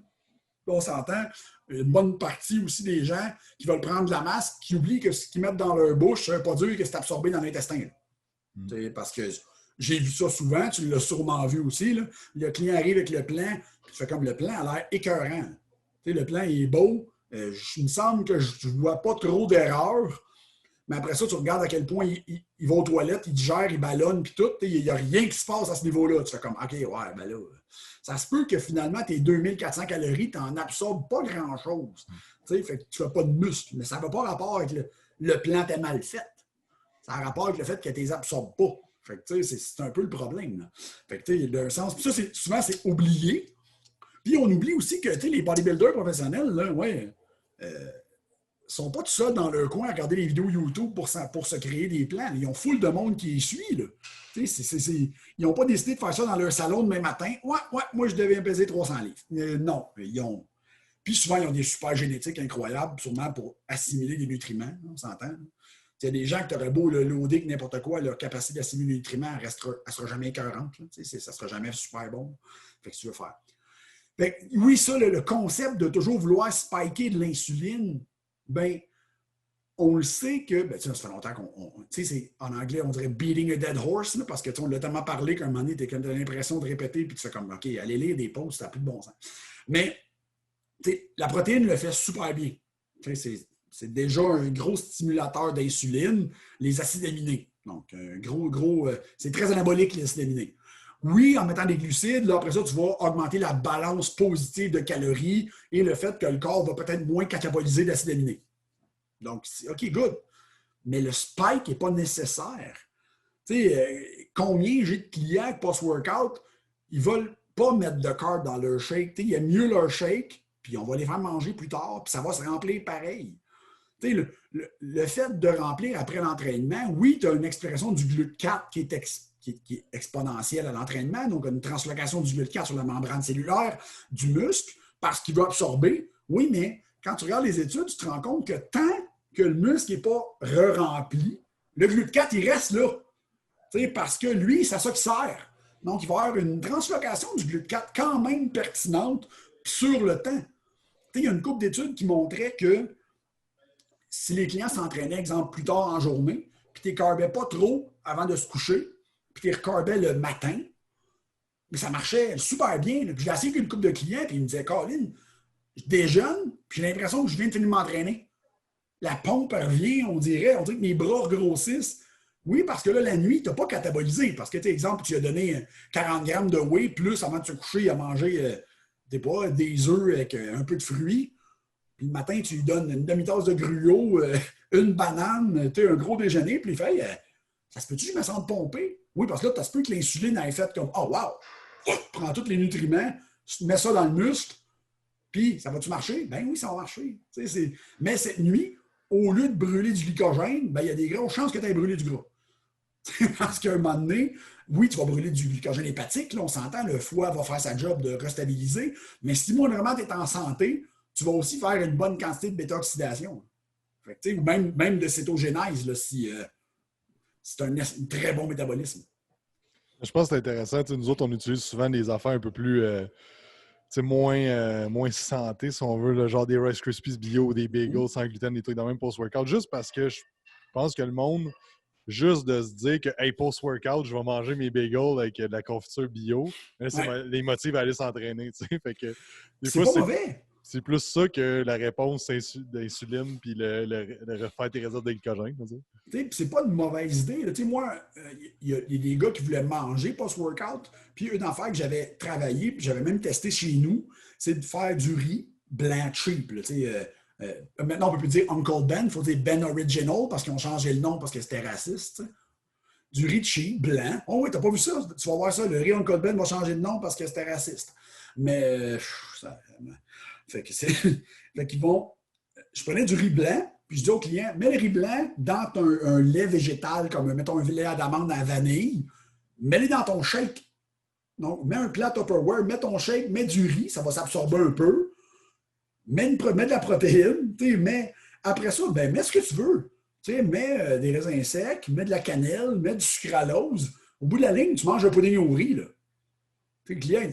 on s'entend, une bonne partie aussi des gens qui veulent prendre de la masse, qui oublient que ce qu'ils mettent dans leur bouche, ça ne veut pas dire que c'est absorbé dans l'intestin. Parce que j'ai vu ça souvent, tu l'as sûrement vu aussi. Là. Le client arrive avec le plan, puis tu fais comme le plan a l'air écœurant. Le plan il est beau, il me semble que je ne vois pas trop d'erreurs. Mais après ça, tu regardes à quel point il va aux toilettes, il digère, il ballonne, puis tout. Il n'y a rien qui se passe à ce niveau-là. Tu fais comme, OK, ouais, ben là, ça se peut que finalement, tes 2400 calories, tu n'en absorbes pas grand-chose. Fait que tu ne fais pas de muscle. Mais ça n'a pas rapport avec le plan t'es mal fait. Ça a rapport avec le fait que tu ne les absorbes pas. Fait que, c'est un peu le problème. Là. Fait que, d'un sens, puis ça, souvent, c'est oublié. Puis on oublie aussi que les bodybuilders professionnels, là, sont pas tout seuls dans leur coin à regarder les vidéos YouTube pour se créer des plans. Ils ont full de monde qui les suit. Là. Ils n'ont pas décidé de faire ça dans leur salon demain matin. Ouais, moi, je devais peser 300 livres. Non, ils ont... Puis souvent, ils ont des super génétiques incroyables, sûrement pour assimiler des nutriments, on s'entend. Il y a des gens qui auraient beau le loader que n'importe quoi, leur capacité d'assimiler les nutriments, elle ne sera jamais écœurante. Ça ne sera jamais super bon. Fait que tu veux faire. Fait que, oui, ça, le concept de toujours vouloir spiker de l'insuline, ben, on le sait que, ça fait longtemps en anglais, on dirait beating a dead horse, là, parce qu'on l'a tellement parlé qu'à un moment donné, tu as l'impression de répéter, puis tu fais comme, OK, allez lire des posts, ça n'a plus de bon sens. Mais, la protéine le fait super bien. C'est déjà un gros stimulateur d'insuline, les acides aminés. Donc, un gros, c'est très anabolique, les acides aminés. Oui, en mettant des glucides, là, après ça, tu vas augmenter la balance positive de calories et le fait que le corps va peut-être moins cataboliser d'acides aminés. Donc, OK, good. Mais le spike n'est pas nécessaire. Combien j'ai de clients post-workout, ils ne veulent pas mettre de carbs dans leur shake. Il y a mieux leur shake, puis on va les faire manger plus tard, puis ça va se remplir pareil. Le fait de remplir après l'entraînement, oui, tu as une expression du GLUT4 qui est exponentielle à l'entraînement, donc une translocation du GLUT4 sur la membrane cellulaire du muscle parce qu'il va absorber. Oui, mais quand tu regardes les études, tu te rends compte que tant que le muscle n'est pas re-rempli, le GLUT4, il reste là. Parce que lui, c'est à ça qu'il sert. Donc, il va y avoir une translocation du GLUT4 quand même pertinente sur le temps. Il y a une couple d'études qui montraient que si les clients s'entraînaient, exemple, plus tard en journée, puis tu ne carbais pas trop avant de se coucher, puis tu recarbais le matin, mais ça marchait super bien. Puis j'ai essayé avec une couple de clients, puis ils me disaient, Colin, je déjeune, puis j'ai l'impression que je viens de finir de m'entraîner. La pompe revient, on dirait que mes bras grossissent. Oui, parce que là, la nuit, tu n'as pas catabolisé. Parce que, exemple, tu as donné 40 grammes de whey, plus avant de se coucher, à manger des œufs avec un peu de fruits. Puis le matin, tu lui donnes une demi-tasse de gruau, une banane, un gros déjeuner, puis il fait ça se peut-tu que je me sente pompé? Oui, parce que là, ça se peut que l'insuline ait fait comme oh wow! Prends tous les nutriments, mets ça dans le muscle, puis ça va-tu marcher? Ben oui, ça va marcher. Mais cette nuit, au lieu de brûler du glycogène, ben, il y a des grosses chances que tu aies brûlé du gras. Parce qu'à un moment donné, oui, tu vas brûler du glycogène hépatique, là, on s'entend, le foie va faire sa job de restabiliser, mais si moindrement tu es en santé, tu vas aussi faire une bonne quantité de bêta-oxydation. Fait que, ou même de cétogénèse, là, si c'est un très bon métabolisme. Je pense que c'est intéressant. Nous autres, on utilise souvent des affaires un peu plus moins santé, si on veut, le genre des Rice Krispies bio, des bagels sans gluten, des trucs dans le même post-workout, juste parce que je pense que le monde, juste de se dire que hey, post-workout, je vais manger mes bagels avec de la confiture bio, là, les motive à aller s'entraîner. Fait que, des c'est fois, pas mauvais. C'est plus ça que la réponse d'insuline puis le refaire tes réserves de glycogène. C'est pas une mauvaise idée. Là. Moi, il y a des gars qui voulaient manger post-workout, puis une affaire que j'avais travaillé, puis j'avais même testé chez nous, c'est de faire du riz blanc cheap. Là, maintenant, on ne peut plus dire Uncle Ben, il faut dire Ben Original, parce qu'ils ont changé le nom parce que c'était raciste. T'sais. Du riz cheap, blanc. Oh oui, t'as pas vu ça? Tu vas voir ça, le riz Uncle Ben va changer de nom parce que c'était raciste. Mais, fait qu'ils vont... Je prenais du riz blanc, puis je dis au client, mets le riz blanc dans un lait végétal, comme mettons un lait d'amande à la vanille, mets-le dans ton shake. Donc, mets un plat Tupperware, mets ton shake, mets du riz, ça va s'absorber un peu, mets de la protéine, mais après ça, ben, mets ce que tu veux. Mets des raisins secs, mets de la cannelle, mets du sucralose. Au bout de la ligne, tu manges un pudding au riz. Là.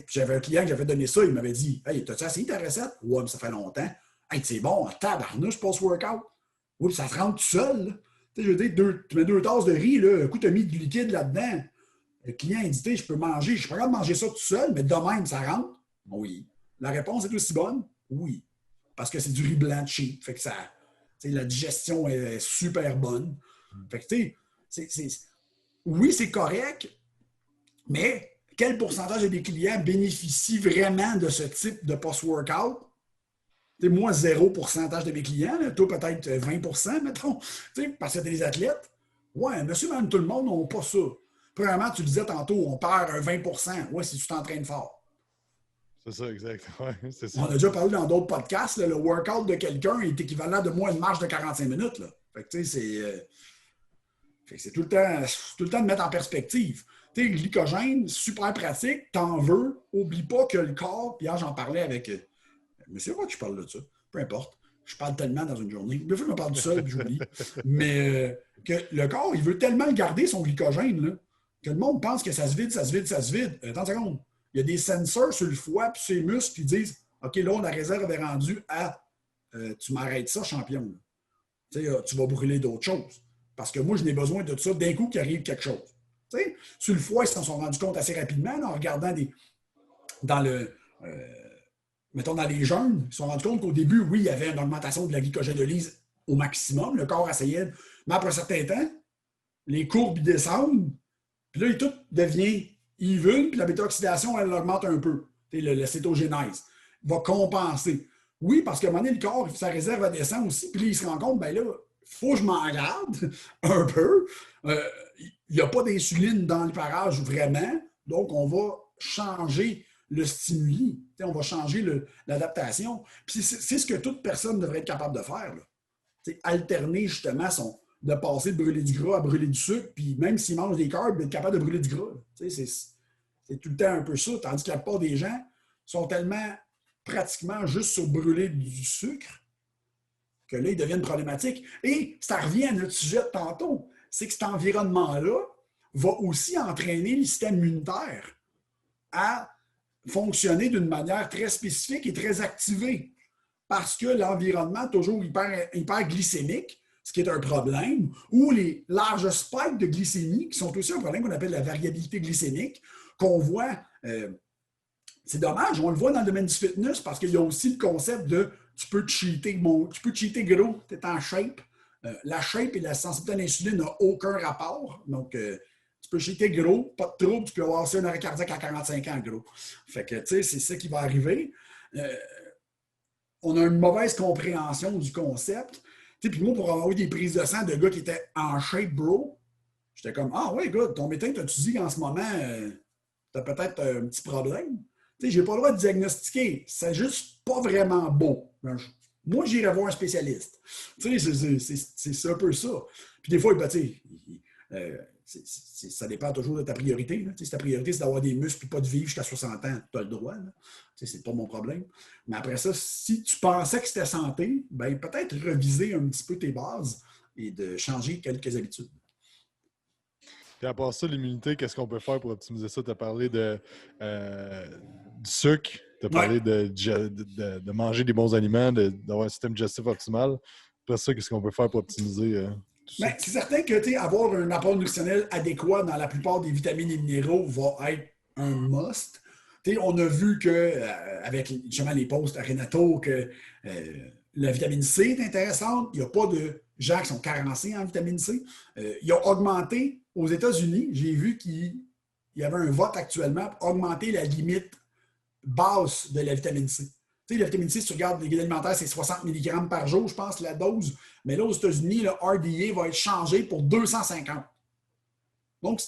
J'avais un client qui avait donné ça, il m'avait dit hey, t'as-tu essayé ta recette? Ouais, mais ça fait longtemps. Hey, c'est bon, tabarnouche, post-workout. Oui, ça se rentre tout seul. Je veux dire, tu mets 2 tasses de riz, là, tu as mis du liquide là-dedans. Le client a dit je peux manger, je suis pas capable de manger ça tout seul, mais de même, ça rentre. Oui. La réponse est aussi bonne? Oui. Parce que c'est du riz blanc cheap. Fait que ça, la digestion est super bonne. Fait que, oui, c'est correct, mais quel pourcentage des clients bénéficient vraiment de ce type de post-workout? Moi, 0% de mes clients, là, toi peut-être 20%, mettons, parce que t'es des athlètes. Ouais, monsieur, madame, tout le monde n'a pas ça. Premièrement, tu disais tantôt, on perd un 20%. Ouais, si tu t'entraînes fort. C'est ça, exact. Ouais, c'est ça. On a déjà parlé dans d'autres podcasts, là, le workout de quelqu'un est équivalent de moi à une marche de 45 minutes. Là. Fait que, c'est tout le temps de mettre en perspective. Tu sais, le glycogène, super pratique, t'en veux, oublie pas que le corps, puis hier, j'en parlais avec monsieur, pourquoi tu parles de ça? Peu importe. Je parle tellement dans une journée. Des fois, je me parle du seul et j'oublie. Mais que le corps, il veut tellement le garder, son glycogène, là, que le monde pense que ça se vide, ça se vide, ça se vide. Attends une seconde. Il y a des sensors sur le foie puis sur les muscles qui disent OK, là, la réserve est rendue à tu m'arrêtes ça, champion. Tu vas brûler d'autres choses. Parce que moi, je n'ai besoin de ça d'un coup qu'il arrive quelque chose. T'sais, sur le foie, ils s'en sont rendus compte assez rapidement là, en regardant mettons dans les jeunes, ils se sont rendus compte qu'au début, oui, il y avait une augmentation de la glycogénolyse au maximum. Le corps essayait. Mais après un certain temps, les courbes descendent. Puis là, tout devient even. Puis la bêta-oxydation, elle augmente un peu. La cétogénèse va compenser. Oui, parce qu'à un moment donné, le corps, sa réserve va descendre aussi. Puis là, il se rend compte, ben là, il faut que je m'en garde un peu. Il n'y a pas d'insuline dans le parage vraiment. Donc, on va changer le stimuli. On va changer l'adaptation. Puis c'est ce que toute personne devrait être capable de faire. Là. Alterner justement de passer de brûler du gras à brûler du sucre, puis même s'il mange des carbs, d'être capable de brûler du gras. C'est tout le temps un peu ça. Tandis que la plupart des gens sont tellement pratiquement juste sur brûler du sucre que là, ils deviennent problématiques. Et ça revient à notre sujet de tantôt. C'est que cet environnement-là va aussi entraîner le système immunitaire à fonctionner d'une manière très spécifique et très activée. Parce que l'environnement est toujours hyper glycémique, ce qui est un problème, ou les larges spikes de glycémie, qui sont aussi un problème qu'on appelle la variabilité glycémique, qu'on voit, c'est dommage, on le voit dans le domaine du fitness parce qu'il y a aussi le concept de tu peux cheater gros, tu es en shape. La shape et la sensibilité à l'insuline n'ont aucun rapport. Donc, tu peux cheater gros, pas de trouble, tu peux avoir aussi un arrêt cardiaque à 45 ans, gros. Fait que, tu sais, c'est ça qui va arriver. On a une mauvaise compréhension du concept. Puis moi, pour avoir eu des prises de sang de gars qui étaient en shape, bro, j'étais comme ah ouais, gars, ton médecin t'as-tu dit qu'en ce moment, t'as peut-être un petit problème? J'ai pas le droit de diagnostiquer. C'est juste pas vraiment beau. Moi, j'irais voir un spécialiste. C'est un peu ça. Puis des fois, Ça dépend toujours de ta priorité. Là. Si ta priorité, c'est d'avoir des muscles et pas de vivre jusqu'à 60 ans, tu as le droit. C'est pas mon problème. Mais après ça, si tu pensais que c'était santé, ben peut-être reviser un petit peu tes bases et de changer quelques habitudes. Puis à part ça, l'immunité, qu'est-ce qu'on peut faire pour optimiser ça? Tu as parlé du sucre, tu as parlé de manger des bons aliments, d'avoir un système digestif optimal. Après ça, qu'est-ce qu'on peut faire pour optimiser tout ça? C'est certain que avoir un apport nutritionnel adéquat dans la plupart des vitamines et minéraux va être un must. On a vu avec justement les posts à Renato que la vitamine C est intéressante. Il n'y a pas de gens qui sont carencés en vitamine C. Ils ont augmenté aux États-Unis. J'ai vu qu'il y avait un vote actuellement pour augmenter la limite basse de la vitamine C. La vitamine C, si tu regardes les guides alimentaires, c'est 60 mg par jour, je pense, la dose. Mais là, aux États-Unis, le RDA va être changé pour 250. Donc,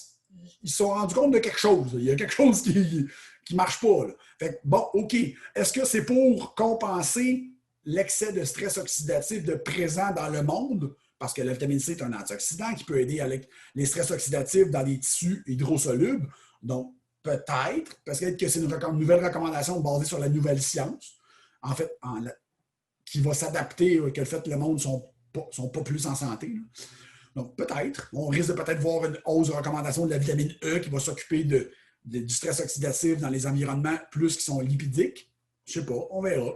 ils se sont rendus compte de quelque chose. Il y a quelque chose qui ne marche pas. Là. Fait que, bon, OK. Est-ce que c'est pour compenser l'excès de stress oxydatif de présent dans le monde? Parce que la vitamine C est un antioxydant qui peut aider avec les stress oxydatifs dans les tissus hydrosolubles. Donc, peut-être, parce que c'est une nouvelle recommandation basée sur la nouvelle science, en fait, qui va s'adapter que le fait que le monde ne sont pas plus en santé. Là. Donc, peut-être. On risque de peut-être voir une hausse de recommandation de la vitamine E qui va s'occuper du stress oxydatif dans les environnements plus qui sont lipidiques. Je ne sais pas, on verra.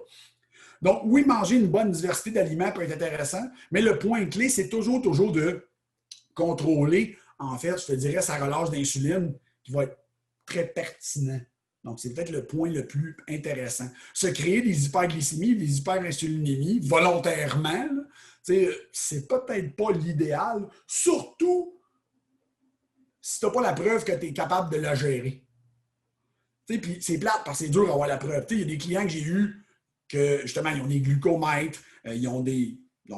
Donc, oui, manger une bonne diversité d'aliments peut être intéressant, mais le point clé, c'est toujours de contrôler, en fait, je te dirais, sa relâche d'insuline qui va être très pertinent. Donc, c'est peut-être le point le plus intéressant. Se créer des hyperglycémies, des hyperinsulinémies volontairement, c'est peut-être pas l'idéal, surtout si tu n'as pas la preuve que tu es capable de la gérer. Puis c'est plate parce que c'est dur d'avoir la preuve. Il y a des clients que j'ai eus que, justement, ils ont des glucomètres, ils ont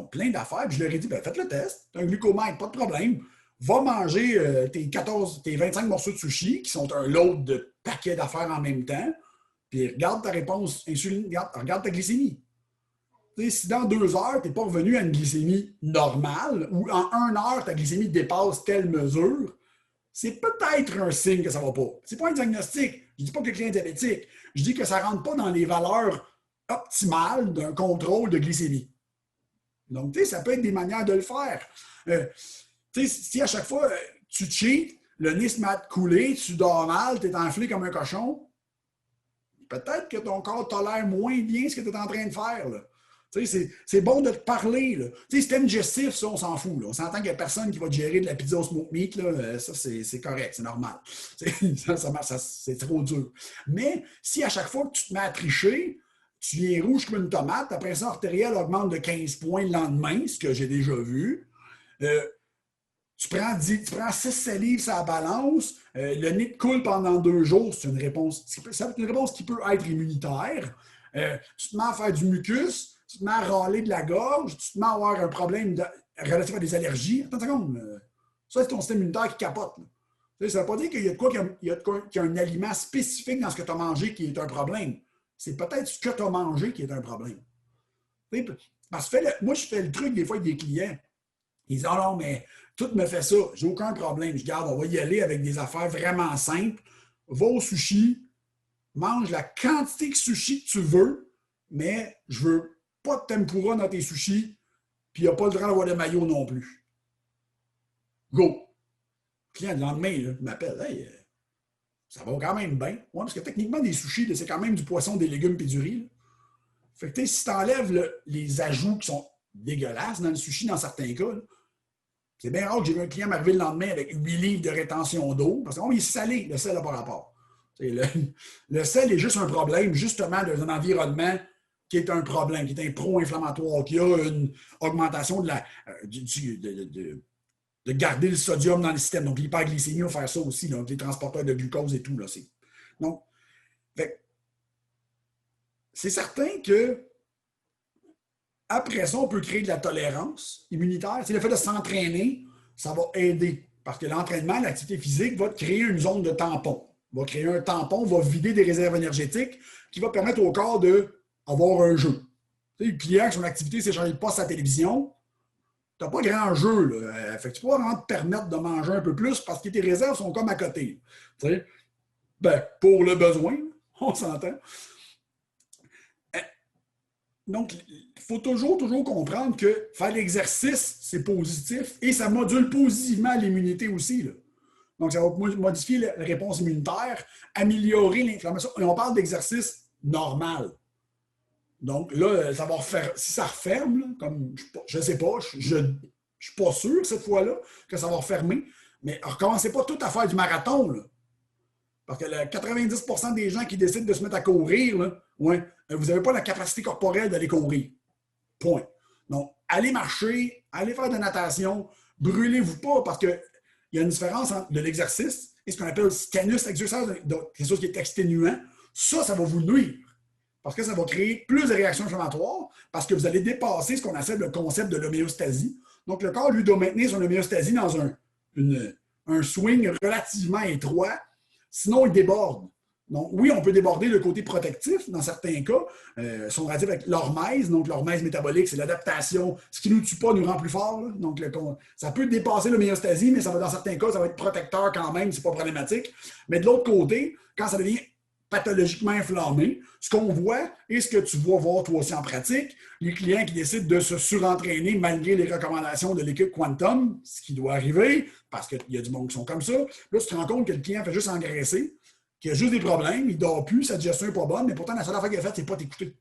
plein d'affaires. Puis je leur ai dit, faites le test. Tu as un glucomètre, pas de problème. Va manger tes 25 morceaux de sushi, qui sont un lot de paquets d'affaires en même temps, puis regarde ta réponse insuline, regarde ta glycémie. Si dans 2 heures, tu n'es pas revenu à une glycémie normale, ou en 1 heure, ta glycémie dépasse telle mesure, c'est peut-être un signe que ça ne va pas. Ce n'est pas un diagnostic. Je ne dis pas que le client est diabétique. Je dis que ça ne rentre pas dans les valeurs optimales d'un contrôle de glycémie. Donc, ça peut être des manières de le faire. Si à chaque fois, tu cheats, le nez se met à te couler, tu dors mal, tu es enflé comme un cochon, peut-être que ton corps tolère moins bien ce que tu es en train de faire. Là. C'est bon de te parler. Là. Système digestif, ça, on s'en fout. Là. On s'entend qu'il n'y a personne qui va te gérer de la pizza au smoke meat. Là. Ça, c'est correct, c'est normal. C'est trop dur. Mais si à chaque fois que tu te mets à tricher, tu viens rouge comme une tomate, ta pression artérielle augmente de 15 points le lendemain, ce que j'ai déjà vu. Tu prends 6 salives sur la balance, le nez te coule pendant 2 jours, c'est une réponse qui peut être immunitaire. Tu te mets à faire du mucus, tu te mets à râler de la gorge, tu te mets à avoir un problème relatif à des allergies. Attends une seconde, ça c'est ton système immunitaire qui capote. Ça ne veut pas dire qu'il y a un aliment spécifique dans ce que tu as mangé qui est un problème. C'est peut-être ce que tu as mangé qui est un problème. Parce que moi, je fais le truc des fois avec des clients. Ils disent « Ah non, mais tout me fait ça, j'ai aucun problème. » Je garde, on va y aller avec des affaires vraiment simples. Va au sushi, mange la quantité de sushi que tu veux, mais je veux pas de tempura dans tes sushis, puis il n'y a pas le droit d'avoir de maillot non plus. Go! Le client, le lendemain, il m'appelle. Hey, ça va quand même bien. Ouais, parce que techniquement, des sushis, c'est quand même du poisson, des légumes et du riz. Là. Fait que si tu enlèves les ajouts qui sont dégueulasses dans le sushi, dans certains cas, là, c'est bien rare que j'ai vu un client m'arriver le lendemain avec 8 livres de rétention d'eau, parce qu'il est salé, le sel n'a pas rapport. Le sel est juste un problème, justement, dans un environnement qui est un problème, qui est un pro-inflammatoire, qui a une augmentation de garder le sodium dans le système. Donc, l'hyperglycémie va faire ça aussi, donc les transporteurs de glucose et tout. Là, donc, c'est certain que après ça, on peut créer de la tolérance immunitaire. Le fait de s'entraîner, ça va aider. Parce que l'entraînement, l'activité physique va créer une zone de tampon. Va créer un tampon, va vider des réserves énergétiques qui va permettre au corps d'avoir un jeu. Le client, son activité, c'est de changer de poste à la télévision. n'as pas grand jeu. Là. Fait que tu peux pas vraiment te permettre de manger un peu plus parce que tes réserves sont comme à côté. Ben, pour le besoin, on s'entend. Donc, il faut toujours comprendre que faire l'exercice, c'est positif et ça module positivement l'immunité aussi. Là. Donc, ça va modifier la réponse immunitaire, améliorer l'inflammation. Et on parle d'exercice normal. Donc, là, ça va refaire, si ça referme, là, comme je ne sais pas, je ne suis pas sûr cette fois-là que ça va refermer, mais recommencez pas tout à faire du marathon. Là. Parce que 90% des gens qui décident de se mettre à courir, là, ouais, vous n'avez pas la capacité corporelle d'aller courir. Point. Donc, allez marcher, allez faire de la natation, brûlez-vous pas parce qu'il y a une différence entre de l'exercice et ce qu'on appelle le scanus exercice, quelque chose qui est exténuant. Ça va vous nuire parce que ça va créer plus de réactions inflammatoires parce que vous allez dépasser ce qu'on appelle le concept de l'homéostasie. Donc, le corps, lui, doit maintenir son homéostasie dans un swing relativement étroit. Sinon, il déborde. Donc, oui, on peut déborder le côté protectif dans certains cas. Si on relatif avec l'hormèse, donc l'hormèse métabolique, c'est l'adaptation. Ce qui ne nous tue pas nous rend plus fort. Là. Donc, ça peut dépasser l'homéostasie, mais dans certains cas, ça va être protecteur quand même, c'est pas problématique. Mais de l'autre côté, quand ça devient pathologiquement inflammé, ce qu'on voit et ce que tu vas voir toi aussi en pratique, les clients qui décident de se surentraîner malgré les recommandations de l'équipe Quantum, ce qui doit arriver, parce qu'il y a du monde qui sont comme ça, là, tu te rends compte que le client fait juste engraisser, qu'il a juste des problèmes, il ne dort plus, sa digestion n'est pas bonne, mais pourtant, la seule affaire qu'il a faite, c'est pas t'écouter.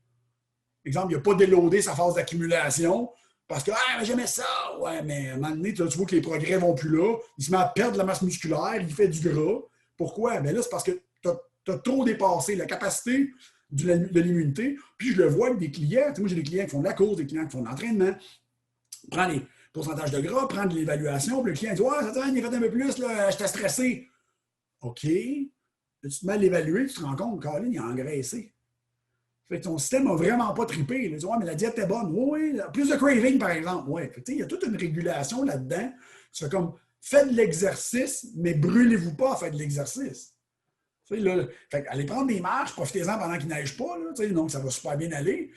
Exemple, il n'a pas déloadé sa phase d'accumulation parce que « Ah, j'aimais ça! » Ouais, mais à un moment donné, tu vois que les progrès ne vont plus là, il se met à perdre de la masse musculaire, il fait du gras. Pourquoi? Mais là, c'est parce que tu as trop dépassé la capacité de l'immunité. Puis je le vois avec des clients. Moi, j'ai des clients qui font de la course, des clients qui font de l'entraînement. Prends les pourcentages de gras, prends de l'évaluation. Puis le client dit « Ouais, ça il a fait un peu plus, là, j'étais stressé. » OK. Là, tu te mets à l'évaluer, tu te rends compte, Colin, il a engraissé. Fait que ton système n'a vraiment pas trippé. Il dit « Ouais, mais la diète est bonne. » Oui, plus de craving, par exemple. Oui. Il y a toute une régulation là-dedans. Tu fais comme, faites de l'exercice, mais brûlez-vous pas à faire de l'exercice. Là, allez prendre des marches, profitez-en pendant qu'il ne neige pas, là, donc ça va super bien aller.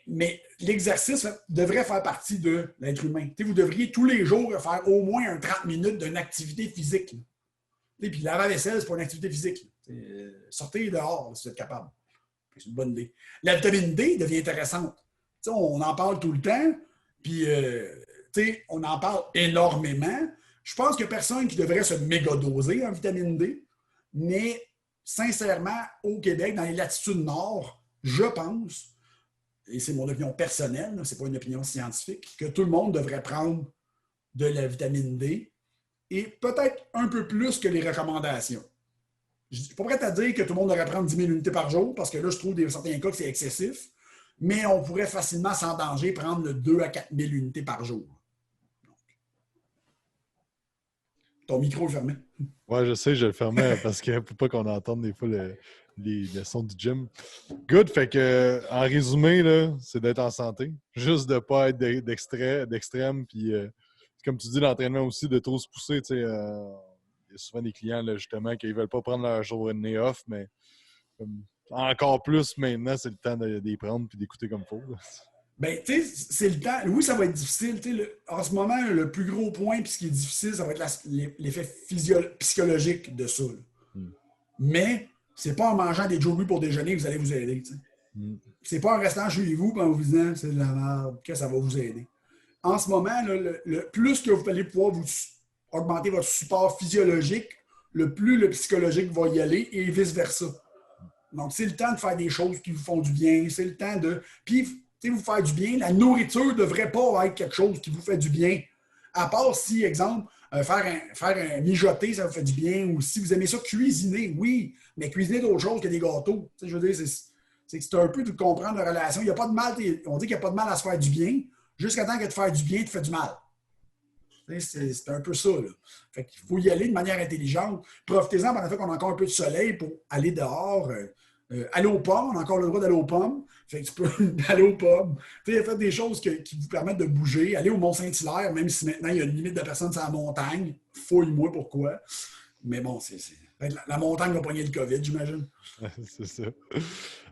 Mais l'exercice devrait faire partie de l'être humain. Vous devriez tous les jours faire au moins 30 minutes d'une activité physique. Puis laver la vaisselle, c'est pas une activité physique. Sortez dehors si vous êtes capable. C'est une bonne idée. La vitamine D devient intéressante. On en parle tout le temps, puis on en parle énormément. Je pense qu'il n'y a personne qui devrait se méga-doser en vitamine D. Mais sincèrement, au Québec, dans les latitudes nord, je pense, et c'est mon opinion personnelle, ce n'est pas une opinion scientifique, que tout le monde devrait prendre de la vitamine D et peut-être un peu plus que les recommandations. Je ne suis pas prêt à dire que tout le monde devrait prendre 10 000 unités par jour, parce que là, je trouve dans certains cas que c'est excessif, mais on pourrait facilement, sans danger, prendre le 2 à 4 000 unités par jour. Ton micro est fermé. Ouais, je sais, je le fermais parce que pour pas qu'on entende des fois les sons du gym. Good, fait que en résumé, là, c'est d'être en santé. Juste de ne pas être d'extrême. Puis, comme tu dis, l'entraînement aussi, de trop se pousser. Il y a souvent des clients, là, justement, qui ne veulent pas prendre leur journée off, mais encore plus maintenant, c'est le temps d'y prendre et d'écouter comme il faut. Bien, tu sais, c'est le temps. Oui, ça va être difficile. En ce moment, le plus gros point, puis ce qui est difficile, ça va être l'effet psychologique de ça. Mais c'est pas en mangeant des Joe Louis pour déjeuner que vous allez vous aider. C'est pas en restant chez vous et en vous disant c'est de la merde que ça va vous aider. En ce moment, le plus que vous allez pouvoir vous augmenter votre support physiologique, le plus le psychologique va y aller et vice-versa. Donc, c'est le temps de faire des choses qui vous font du bien. C'est le temps de. Puis, vous faire du bien, la nourriture ne devrait pas être quelque chose qui vous fait du bien. À part si, exemple, faire un mijoter, ça vous fait du bien, ou si vous aimez ça cuisiner, oui, mais cuisiner d'autres choses que des gâteaux. Je veux dire, c'est un peu de comprendre la relation. Il y a pas de mal, on dit qu'il n'y a pas de mal à se faire du bien, jusqu'à temps que de faire du bien te fait du mal. C'est un peu ça. Là. Fait qu'il faut y aller de manière intelligente. Profitez-en pendant qu'on a encore un peu de soleil pour aller dehors. Aller aux pommes, on a encore le droit d'aller aux pommes. Fait que tu peux aller aux pommes. Faites des choses qui vous permettent de bouger. Aller au Mont-Saint-Hilaire, même si maintenant il y a une limite de personnes sur la montagne. Fouille-moi pourquoi. Mais bon, La montagne va pogner le COVID, j'imagine. C'est ça.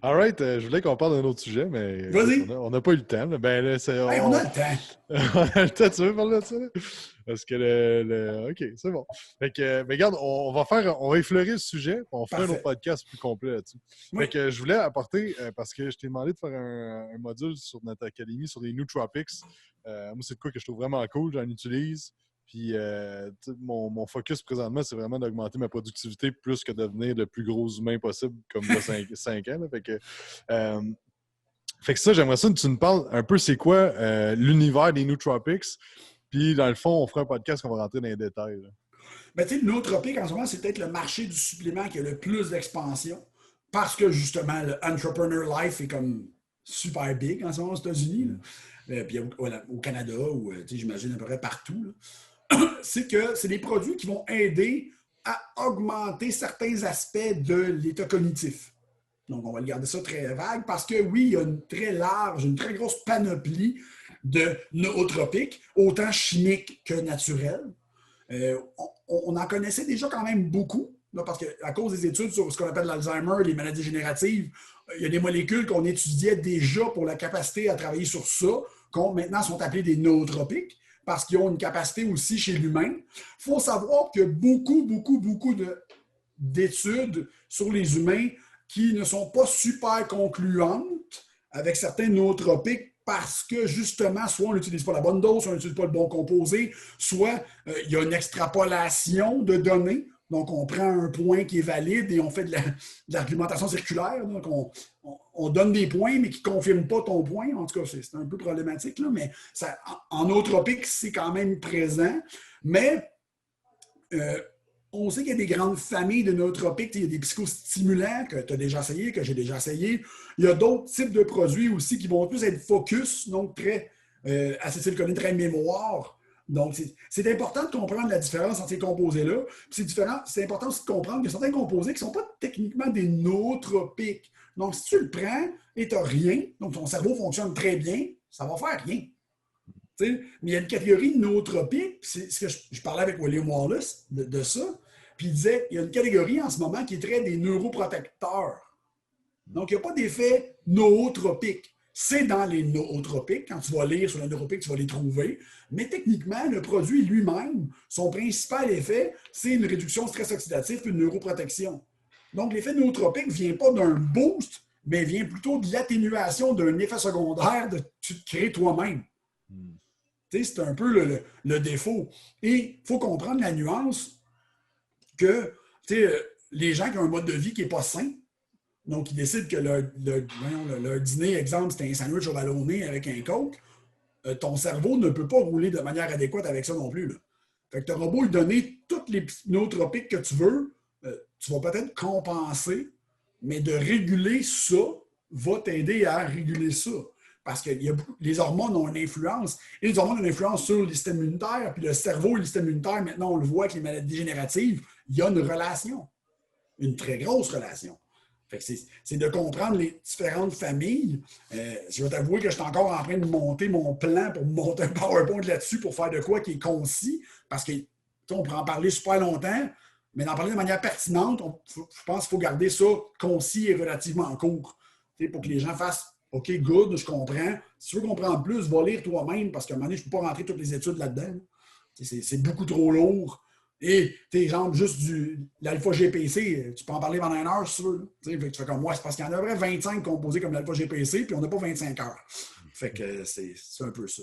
All right, je voulais qu'on parle d'un autre sujet, mais Vas-y. on n'a pas eu le temps. Là. Ben là, Hey, on a le temps. on a le temps, tu veux parler de ça? Là? Parce que OK, c'est bon. Fait que, mais regarde, on va effleurer le sujet, on fera un autre podcast plus complet là-dessus. Oui. Fait que je voulais apporter, parce que je t'ai demandé de faire un module sur notre académie, sur les nootropics. Moi, c'est de quoi que je trouve vraiment cool, j'en utilise. Puis mon focus présentement, c'est vraiment d'augmenter ma productivité plus que de devenir le plus gros humain possible, comme là, 5 ans. Là. Fait que ça, j'aimerais ça que tu nous parles un peu c'est quoi l'univers des nootropics. Puis dans le fond, on fera un podcast qu'on va rentrer dans les détails. Ben, tu sais, le nootropic, en ce moment, c'est peut-être le marché du supplément qui a le plus d'expansion parce que justement, le entrepreneur life est comme super big en ce moment aux États-Unis. Puis au Canada, ou j'imagine à peu près partout. Là. C'est que c'est des produits qui vont aider à augmenter certains aspects de l'état cognitif. Donc, on va le garder ça très vague parce que oui, il y a une très grosse panoplie de nootropiques, autant chimiques que naturels. On en connaissait déjà quand même beaucoup, là, parce qu'à cause des études sur ce qu'on appelle l'Alzheimer, les maladies génératives, il y a des molécules qu'on étudiait déjà pour la capacité à travailler sur ça, qui maintenant sont appelées des nootropiques, parce qu'ils ont une capacité aussi chez l'humain. Il faut savoir qu'il y a beaucoup d'études sur les humains qui ne sont pas super concluantes avec certains nootropiques parce que, justement, soit on n'utilise pas la bonne dose, soit on n'utilise pas le bon composé, soit il y a une extrapolation de données. Donc, on prend un point qui est valide et on fait de l'argumentation circulaire. Donc, on donne des points, mais qui ne confirment pas ton point. En tout cas, c'est un peu problématique, là, mais ça, en nootropique, c'est quand même présent. Mais on sait qu'il y a des grandes familles de nootropiques. Il y a des psychostimulants que tu as déjà essayé, que j'ai déjà essayé. Il y a d'autres types de produits aussi qui vont plus être focus, donc très acétylcholine, très mémoire. Donc, c'est important de comprendre la différence entre ces composés-là. C'est important aussi de comprendre qu'il y a certains composés qui ne sont pas techniquement des nootropiques. Donc, si tu le prends et tu n'as rien, donc ton cerveau fonctionne très bien, ça va faire rien. T'sais, mais il y a une catégorie de nootropiques, c'est ce que je parlais avec William Wallace de ça, puis il disait qu'il y a une catégorie en ce moment qui est très des neuroprotecteurs. Donc, il n'y a pas d'effet nootropique. C'est dans les nootropiques. Quand tu vas lire sur les nootropiques, tu vas les trouver. Mais techniquement, le produit lui-même, son principal effet, c'est une réduction de stress oxydatif et une neuroprotection. Donc, l'effet nootropique ne vient pas d'un boost, mais vient plutôt de l'atténuation d'un effet secondaire que tu te crées toi-même. C'est un peu le défaut. Et il faut comprendre la nuance que les gens qui ont un mode de vie qui n'est pas sain, donc ils décident que leur dîner, exemple, c'est un sandwich au ballonné avec un coke, ton cerveau ne peut pas rouler de manière adéquate avec ça non plus. Là. Fait que tu auras beau lui donner toutes les nootropiques que tu veux, tu vas peut-être compenser, mais de réguler ça va t'aider à réguler ça. Parce que les hormones ont une influence. Et les hormones ont une influence sur le système immunitaire. Puis le cerveau et le système immunitaire, maintenant, on le voit avec les maladies dégénératives, il y a une relation. Une très grosse relation. Fait que c'est de comprendre les différentes familles. Je vais t'avouer que je suis encore en train de monter mon plan pour monter un PowerPoint là-dessus pour faire de quoi qui est concis. Parce que on pourrait en parler super longtemps, mais d'en parler de manière pertinente, je pense qu'il faut garder ça concis et relativement court. Pour que les gens fassent OK, good, je comprends. Si tu veux comprendre plus, va lire toi-même parce qu'à un moment donné, je ne peux pas rentrer toutes les études là-dedans. C'est beaucoup trop lourd. Et, exemple, juste l'alpha-GPC, tu peux en parler pendant 1 heure si tu veux. Tu fais comme moi, c'est parce qu'il y en a vrai 25 composés comme l'alpha-GPC, puis on n'a pas 25 heures. Fait que c'est un peu ça.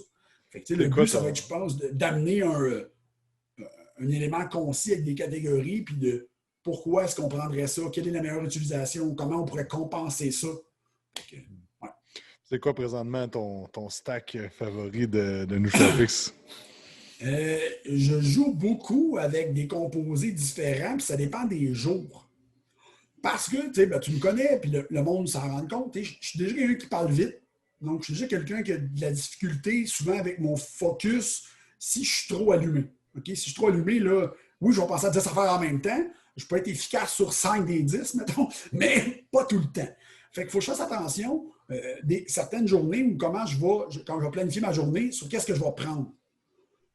Fait que, le but, ça va être, je pense, d'amener un élément concis avec des catégories, puis de pourquoi est-ce qu'on prendrait ça, quelle est la meilleure utilisation, comment on pourrait compenser ça. Fait que, c'est quoi présentement ton stack favori de nootropics? Je joue beaucoup avec des composés différents, puis ça dépend des jours. Parce que, tu me connais, puis le monde s'en rend compte. Je suis déjà quelqu'un qui parle vite. Donc, je suis déjà quelqu'un qui a de la difficulté souvent avec mon focus si je suis trop allumé. Okay? Si je suis trop allumé, là, oui, je vais penser à 10 affaires en même temps. Je peux être efficace sur 5 des 10, mettons, mais pas tout le temps. Fait qu'il faut que je fasse attention certaines journées où quand je vais planifier ma journée sur qu'est-ce que je vais prendre.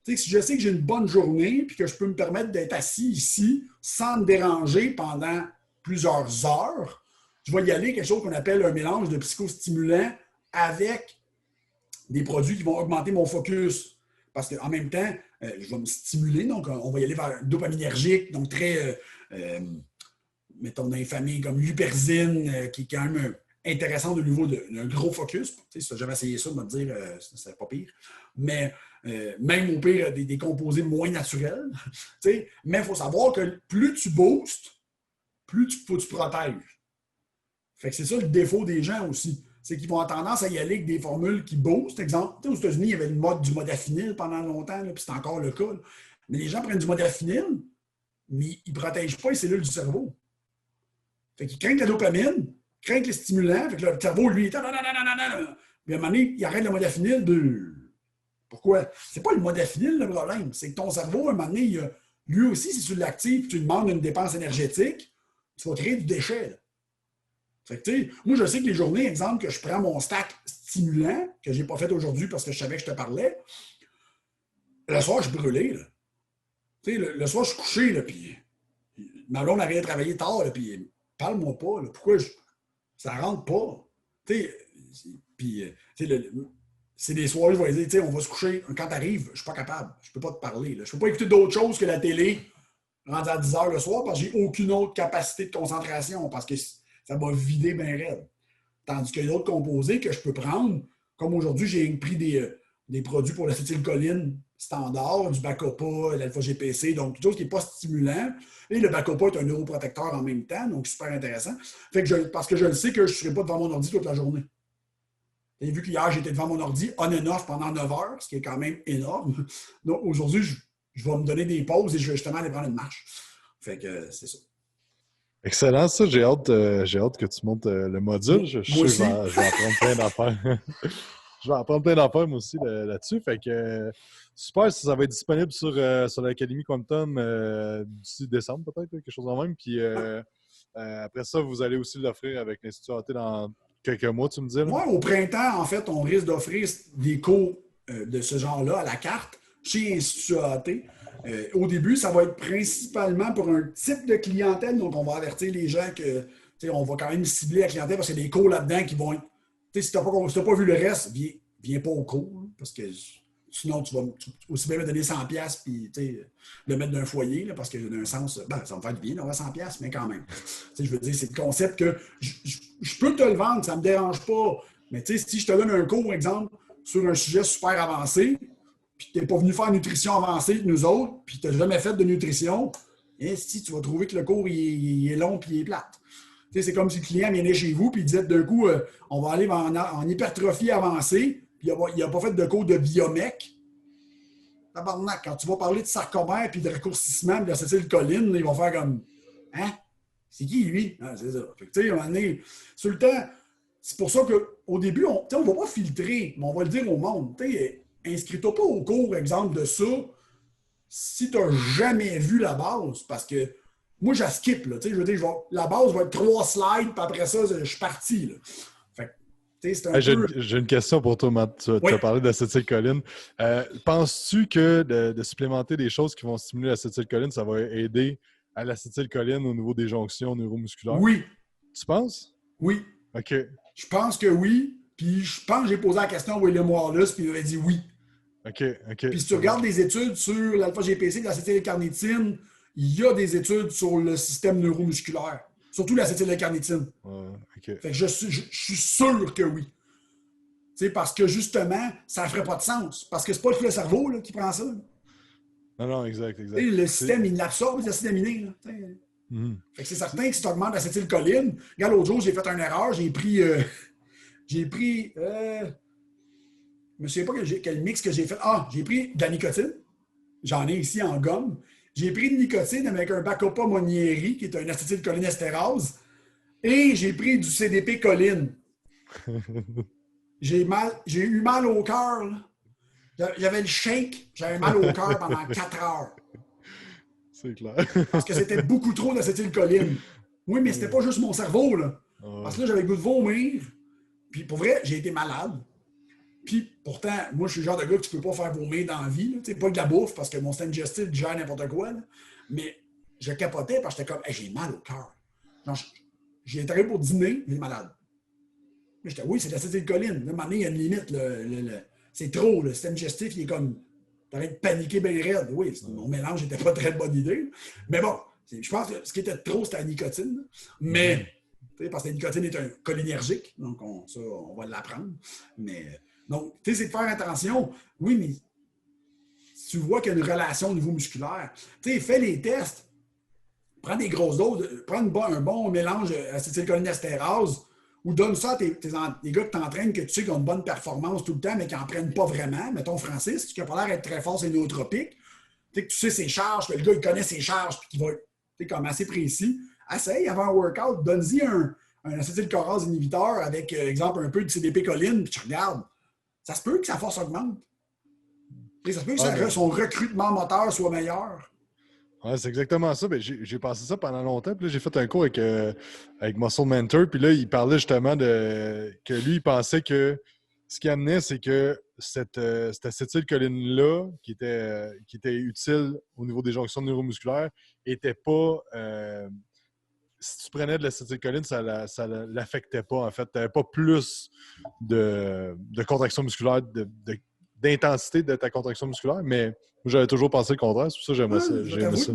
Tu sais, si je sais que j'ai une bonne journée puis que je peux me permettre d'être assis ici sans me déranger pendant plusieurs heures, je vais y aller quelque chose qu'on appelle un mélange de psychostimulants avec des produits qui vont augmenter mon focus. Parce qu'en même temps, je vais me stimuler, donc on va y aller vers un dopaminergique, donc très, mettons, dans les familles comme l'huperzine, qui est quand même intéressant au niveau d'un gros focus. Tu sais, si tu n'as jamais essayé ça, on va te dire c'est pas pire. Mais même au pire, des composés moins naturels. Tu sais, mais il faut savoir que plus tu boostes, plus faut que tu protèges. Fait que c'est ça le défaut des gens aussi. C'est qu'ils vont avoir tendance à y aller avec des formules qui boostent. Exemple, aux États-Unis, il y avait du modafinil pendant longtemps, puis c'est encore le cas. Là. Mais les gens prennent du modafinil, mais ils ne protègent pas les cellules du cerveau. Fait qu'ils craignent la dopamine, craignent les stimulants, fait que le cerveau, lui, mais à un moment donné, il arrête le modafinil de. Pourquoi? C'est pas le modafinil le problème. C'est que ton cerveau, à un moment donné, lui aussi, si tu l'actives, tu lui demandes une dépense énergétique, tu vas créer du déchet. Là. Fait que, moi, je sais que les journées, exemple, que je prends mon stack stimulant, que je n'ai pas fait aujourd'hui parce que je savais que je te parlais, le soir, je suis brûlé. Là. Le soir, je suis couché, là, puis ma blonde arrive à travailler tard, là, puis parle-moi pas. Là, pourquoi ça rentre pas? Puis, c'est des soirs, je vais dire, on va se coucher. Quand tu arrives, je ne suis pas capable. Je ne peux pas te parler. Là. Je ne peux pas écouter d'autre chose que la télé rendu à 10 heures le soir parce que j'ai aucune autre capacité de concentration parce que ça va vider bien raide. Tandis qu'il y a d'autres composés que je peux prendre, comme aujourd'hui, j'ai pris des produits pour l'acétylcholine standard, du Bacopa, l'alpha-GPC, donc tout ce qui n'est pas stimulant. Et le Bacopa est un neuroprotecteur en même temps, donc super intéressant. Fait que parce que je le sais que je ne serai pas devant mon ordi toute la journée. Et vu qu'hier, j'étais devant mon ordi on and off pendant 9 heures, ce qui est quand même énorme. Donc aujourd'hui, je vais me donner des pauses et je vais justement aller prendre une marche. Fait que c'est ça. Excellent, ça. J'ai hâte que tu montes le module. Je vais apprendre plein d'affaires. Je vais apprendre plein d'affaires, moi aussi, là-dessus. Fait que super, ça va être disponible sur l'Académie Quantum d'ici décembre, peut-être, quelque chose en même. Puis après ça, vous allez aussi l'offrir avec l'Institut AT dans quelques mois, tu me dis? Oui, au printemps, en fait, on risque d'offrir des cours de ce genre-là à la carte chez Institut AT. Au début, ça va être principalement pour un type de clientèle. Donc, on va avertir les gens que on va quand même cibler la clientèle parce qu'il y a des cours là-dedans qui vont être. Si tu n'as pas vu le reste, viens pas au cours. Parce que sinon, tu vas aussi bien me donner 100$ puis le mettre d'un foyer. Là, parce que d'un sens, ça va me faire du bien d'avoir 100$, mais quand même. Je veux dire, c'est le concept que je peux te le vendre, ça ne me dérange pas. Mais si je te donne un cours, exemple, sur un sujet super avancé, puis tu n'es pas venu faire nutrition avancée avec nous autres, puis tu n'as jamais fait de nutrition, et si tu vas trouver que le cours il est long puis il est plate. C'est comme si le client venait chez vous et disait d'un coup, on va aller en hypertrophie avancée, puis il n'a pas fait de cours de biomec. Tabarnak, quand tu vas parler de sarcomère puis de raccourcissement puis d'acétylcholine, ils vont faire comme hein? C'est qui lui? Ah, c'est ça. Fait que, à un moment donné, sur le temps, c'est pour ça qu'au début, on ne va pas filtrer, mais on va le dire au monde. Inscris-toi pas au cours, exemple, de ça, si tu n'as jamais vu la base, parce que moi, je skip. Là, je veux dire, la base va être 3 slides, puis après ça, je suis parti. Là. Fait que, c'est un peu... J'ai une question pour toi, Matt. Tu as parlé d'acétylcholine. Penses-tu que de supplémenter des choses qui vont stimuler l'acétylcholine, ça va aider à l'acétylcholine au niveau des jonctions neuromusculaires? Oui. Tu penses? Oui. OK. Je pense que oui. Puis je pense que j'ai posé la question à William Wallace, puis il m'avait dit oui. OK. Puis si tu regardes des études sur l'alpha-GPC, l'acétylcarnitine, il y a des études sur le système neuromusculaire. Surtout l'acétylcarnitine. Okay. Fait que je suis sûr que oui. Parce que justement, ça ne ferait pas de sens. Parce que c'est pas le cerveau là, qui prend ça. Non, exact. Le système, il l'absorbe, les acides aminés. Là, Fait que c'est certain que si tu augmentes l'acétylcholine, regarde, l'autre jour, j'ai fait une erreur, j'ai pris je ne sais pas quel mix que j'ai fait. Ah, j'ai pris de la nicotine. J'en ai ici en gomme. J'ai pris de nicotine avec un Bacopa Monieri, qui est un acétylcholinestérase. Et j'ai pris du CDP-choline. J'ai eu mal au cœur. J'avais le shake. J'avais mal au cœur pendant 4 heures. C'est clair. Parce que c'était beaucoup trop d'acétylcholine. Oui, mais c'était pas juste mon cerveau. Là. Parce que là, j'avais le goût de vomir. Puis pour vrai, j'ai été malade. Puis, pourtant, moi, je suis le genre de gars que tu peux pas faire vomir dans la vie. Tu sais, pas de la bouffe, parce que mon système digestif gère n'importe quoi. Là. Mais je capotais parce que j'étais comme, hey, j'ai mal au cœur. J'ai été pour dîner, j'ai malade. Mais j'étais, oui, c'est de l'acétylcholine. À un moment donné, il y a une limite. C'est trop. Le système digestif, il est comme. T'aurais de paniquer bien raide. Oui, mon mélange n'était pas très bonne idée. Mais bon, je pense que ce qui était trop, c'était la nicotine. Mais, parce que la nicotine est un cholinergique, donc on va l'apprendre. Mais, donc, tu sais, c'est de faire attention. Oui, mais si tu vois qu'il y a une relation au niveau musculaire, tu sais, fais les tests. Prends des grosses doses, prends un bon mélange acétylcholinestérase ou donne ça à les gars que tu entraînes, que tu sais qu'ils ont une bonne performance tout le temps, mais qui n'en prennent pas vraiment. Mettons Francis, qui n'a pas l'air d'être très fort, c'est nootropique. Tu sais ses charges, que le gars il connaît ses charges, puis qu'il va être comme assez précis. Essaye avant un workout, donne-y un acétylcholinase inhibiteur avec, exemple, un peu de CDP-choline, puis tu regardes. Ça se peut que sa force augmente. Et ça se peut que son recrutement moteur soit meilleur. Ouais, c'est exactement ça. Ben, j'ai passé ça pendant longtemps. Puis là, j'ai fait un cours avec Muscle Mentor. Puis là, il parlait justement que lui, il pensait que ce qui amenait, c'est que cette acétylcholine-là, qui était utile au niveau des jonctions neuromusculaires, n'était pas. Si tu prenais de l'acétylcholine, ça ne l'affectait pas, en fait. Tu n'avais pas plus de contraction musculaire, d'intensité de ta contraction musculaire, mais j'avais toujours pensé le contraire. C'est pour ça que j'aimais ça. Je t'avoue que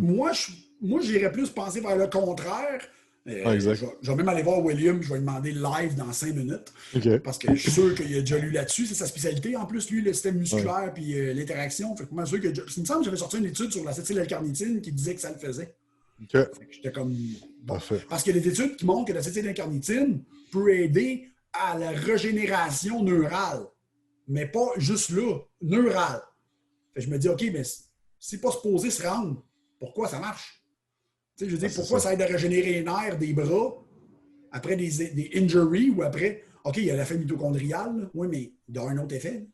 moi, j'irais plus penser vers le contraire. Exact. Je vais même aller voir William, je vais lui demander live dans 5 minutes. Okay. Parce que je suis sûr qu'il a déjà lu là-dessus. C'est sa spécialité. En plus, lui, le système musculaire puis l'interaction. Fait que moi, sûr que il me semble que j'avais sorti une étude sur l'acétyl-L-carnitine qui disait que ça le faisait. Okay. J'étais comme. Bon. Parfait. Parce qu'il y a des études qui montrent que l'acétyl-L-carnitine peut aider à la régénération neurale. Mais pas juste là, neurale. Fait que je me dis, OK, mais c'est pas supposé se rendre. Pourquoi ça marche? Tu sais, je veux dire, pourquoi ça aide à régénérer les nerfs des bras après des injuries ou après. OK, il y a l'effet mitochondrial, oui, mais il doit avoir un autre effet.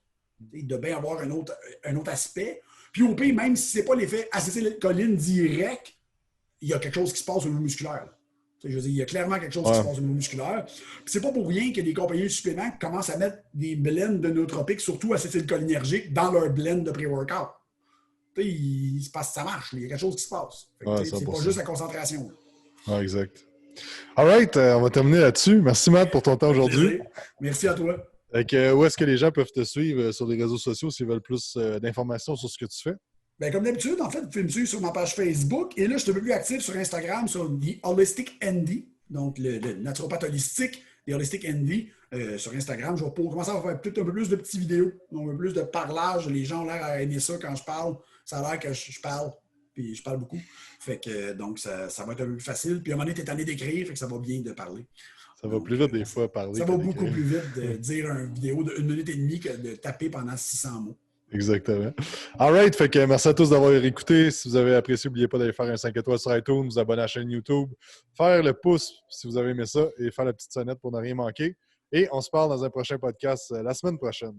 Il doit bien avoir un autre aspect. Puis au pire, même si ce n'est pas l'effet acétylcholine direct, il y a quelque chose qui se passe au niveau musculaire. Je veux dire, il y a clairement quelque chose qui se passe au niveau musculaire. Puis c'est pas pour rien que des compagnies de suppléments commencent à mettre des blends de nootropiques, surtout acétylcholinergiques, dans leur blend de pré-workout. Il se passe, ça marche. Il y a quelque chose qui se passe. C'est pas juste la concentration. Ouais, exact. All right, on va terminer là-dessus. Merci, Matt, pour ton temps aujourd'hui. Merci à toi. Où est-ce que les gens peuvent te suivre sur les réseaux sociaux s'ils veulent plus d'informations sur ce que tu fais? Bien, comme d'habitude, en fait, vous pouvez me suivre sur ma page Facebook. Et là, je suis un peu plus actif sur Instagram, sur The Holistic ND, donc le naturopathe holistique, The Holistic ND, sur Instagram. Je vais commencer à faire peut-être un peu plus de petites vidéos, donc un peu plus de parlage. Les gens ont l'air à aimer ça quand je parle. Ça a l'air que je parle, puis je parle beaucoup. Fait que, donc, ça va être un peu plus facile. Puis à un moment donné, tu es tanné d'écrire, fait que ça va bien de parler. Ça va plus vite des fois à parler. Ça va beaucoup plus vite de dire une vidéo de 1 minute et demie que de taper pendant 600 mots. Exactement. All right. Fait que merci à tous d'avoir écouté. Si vous avez apprécié, n'oubliez pas d'aller faire un 5 étoiles sur iTunes, vous abonner à la chaîne YouTube, faire le pouce si vous avez aimé ça et faire la petite sonnette pour ne rien manquer. Et on se parle dans un prochain podcast la semaine prochaine.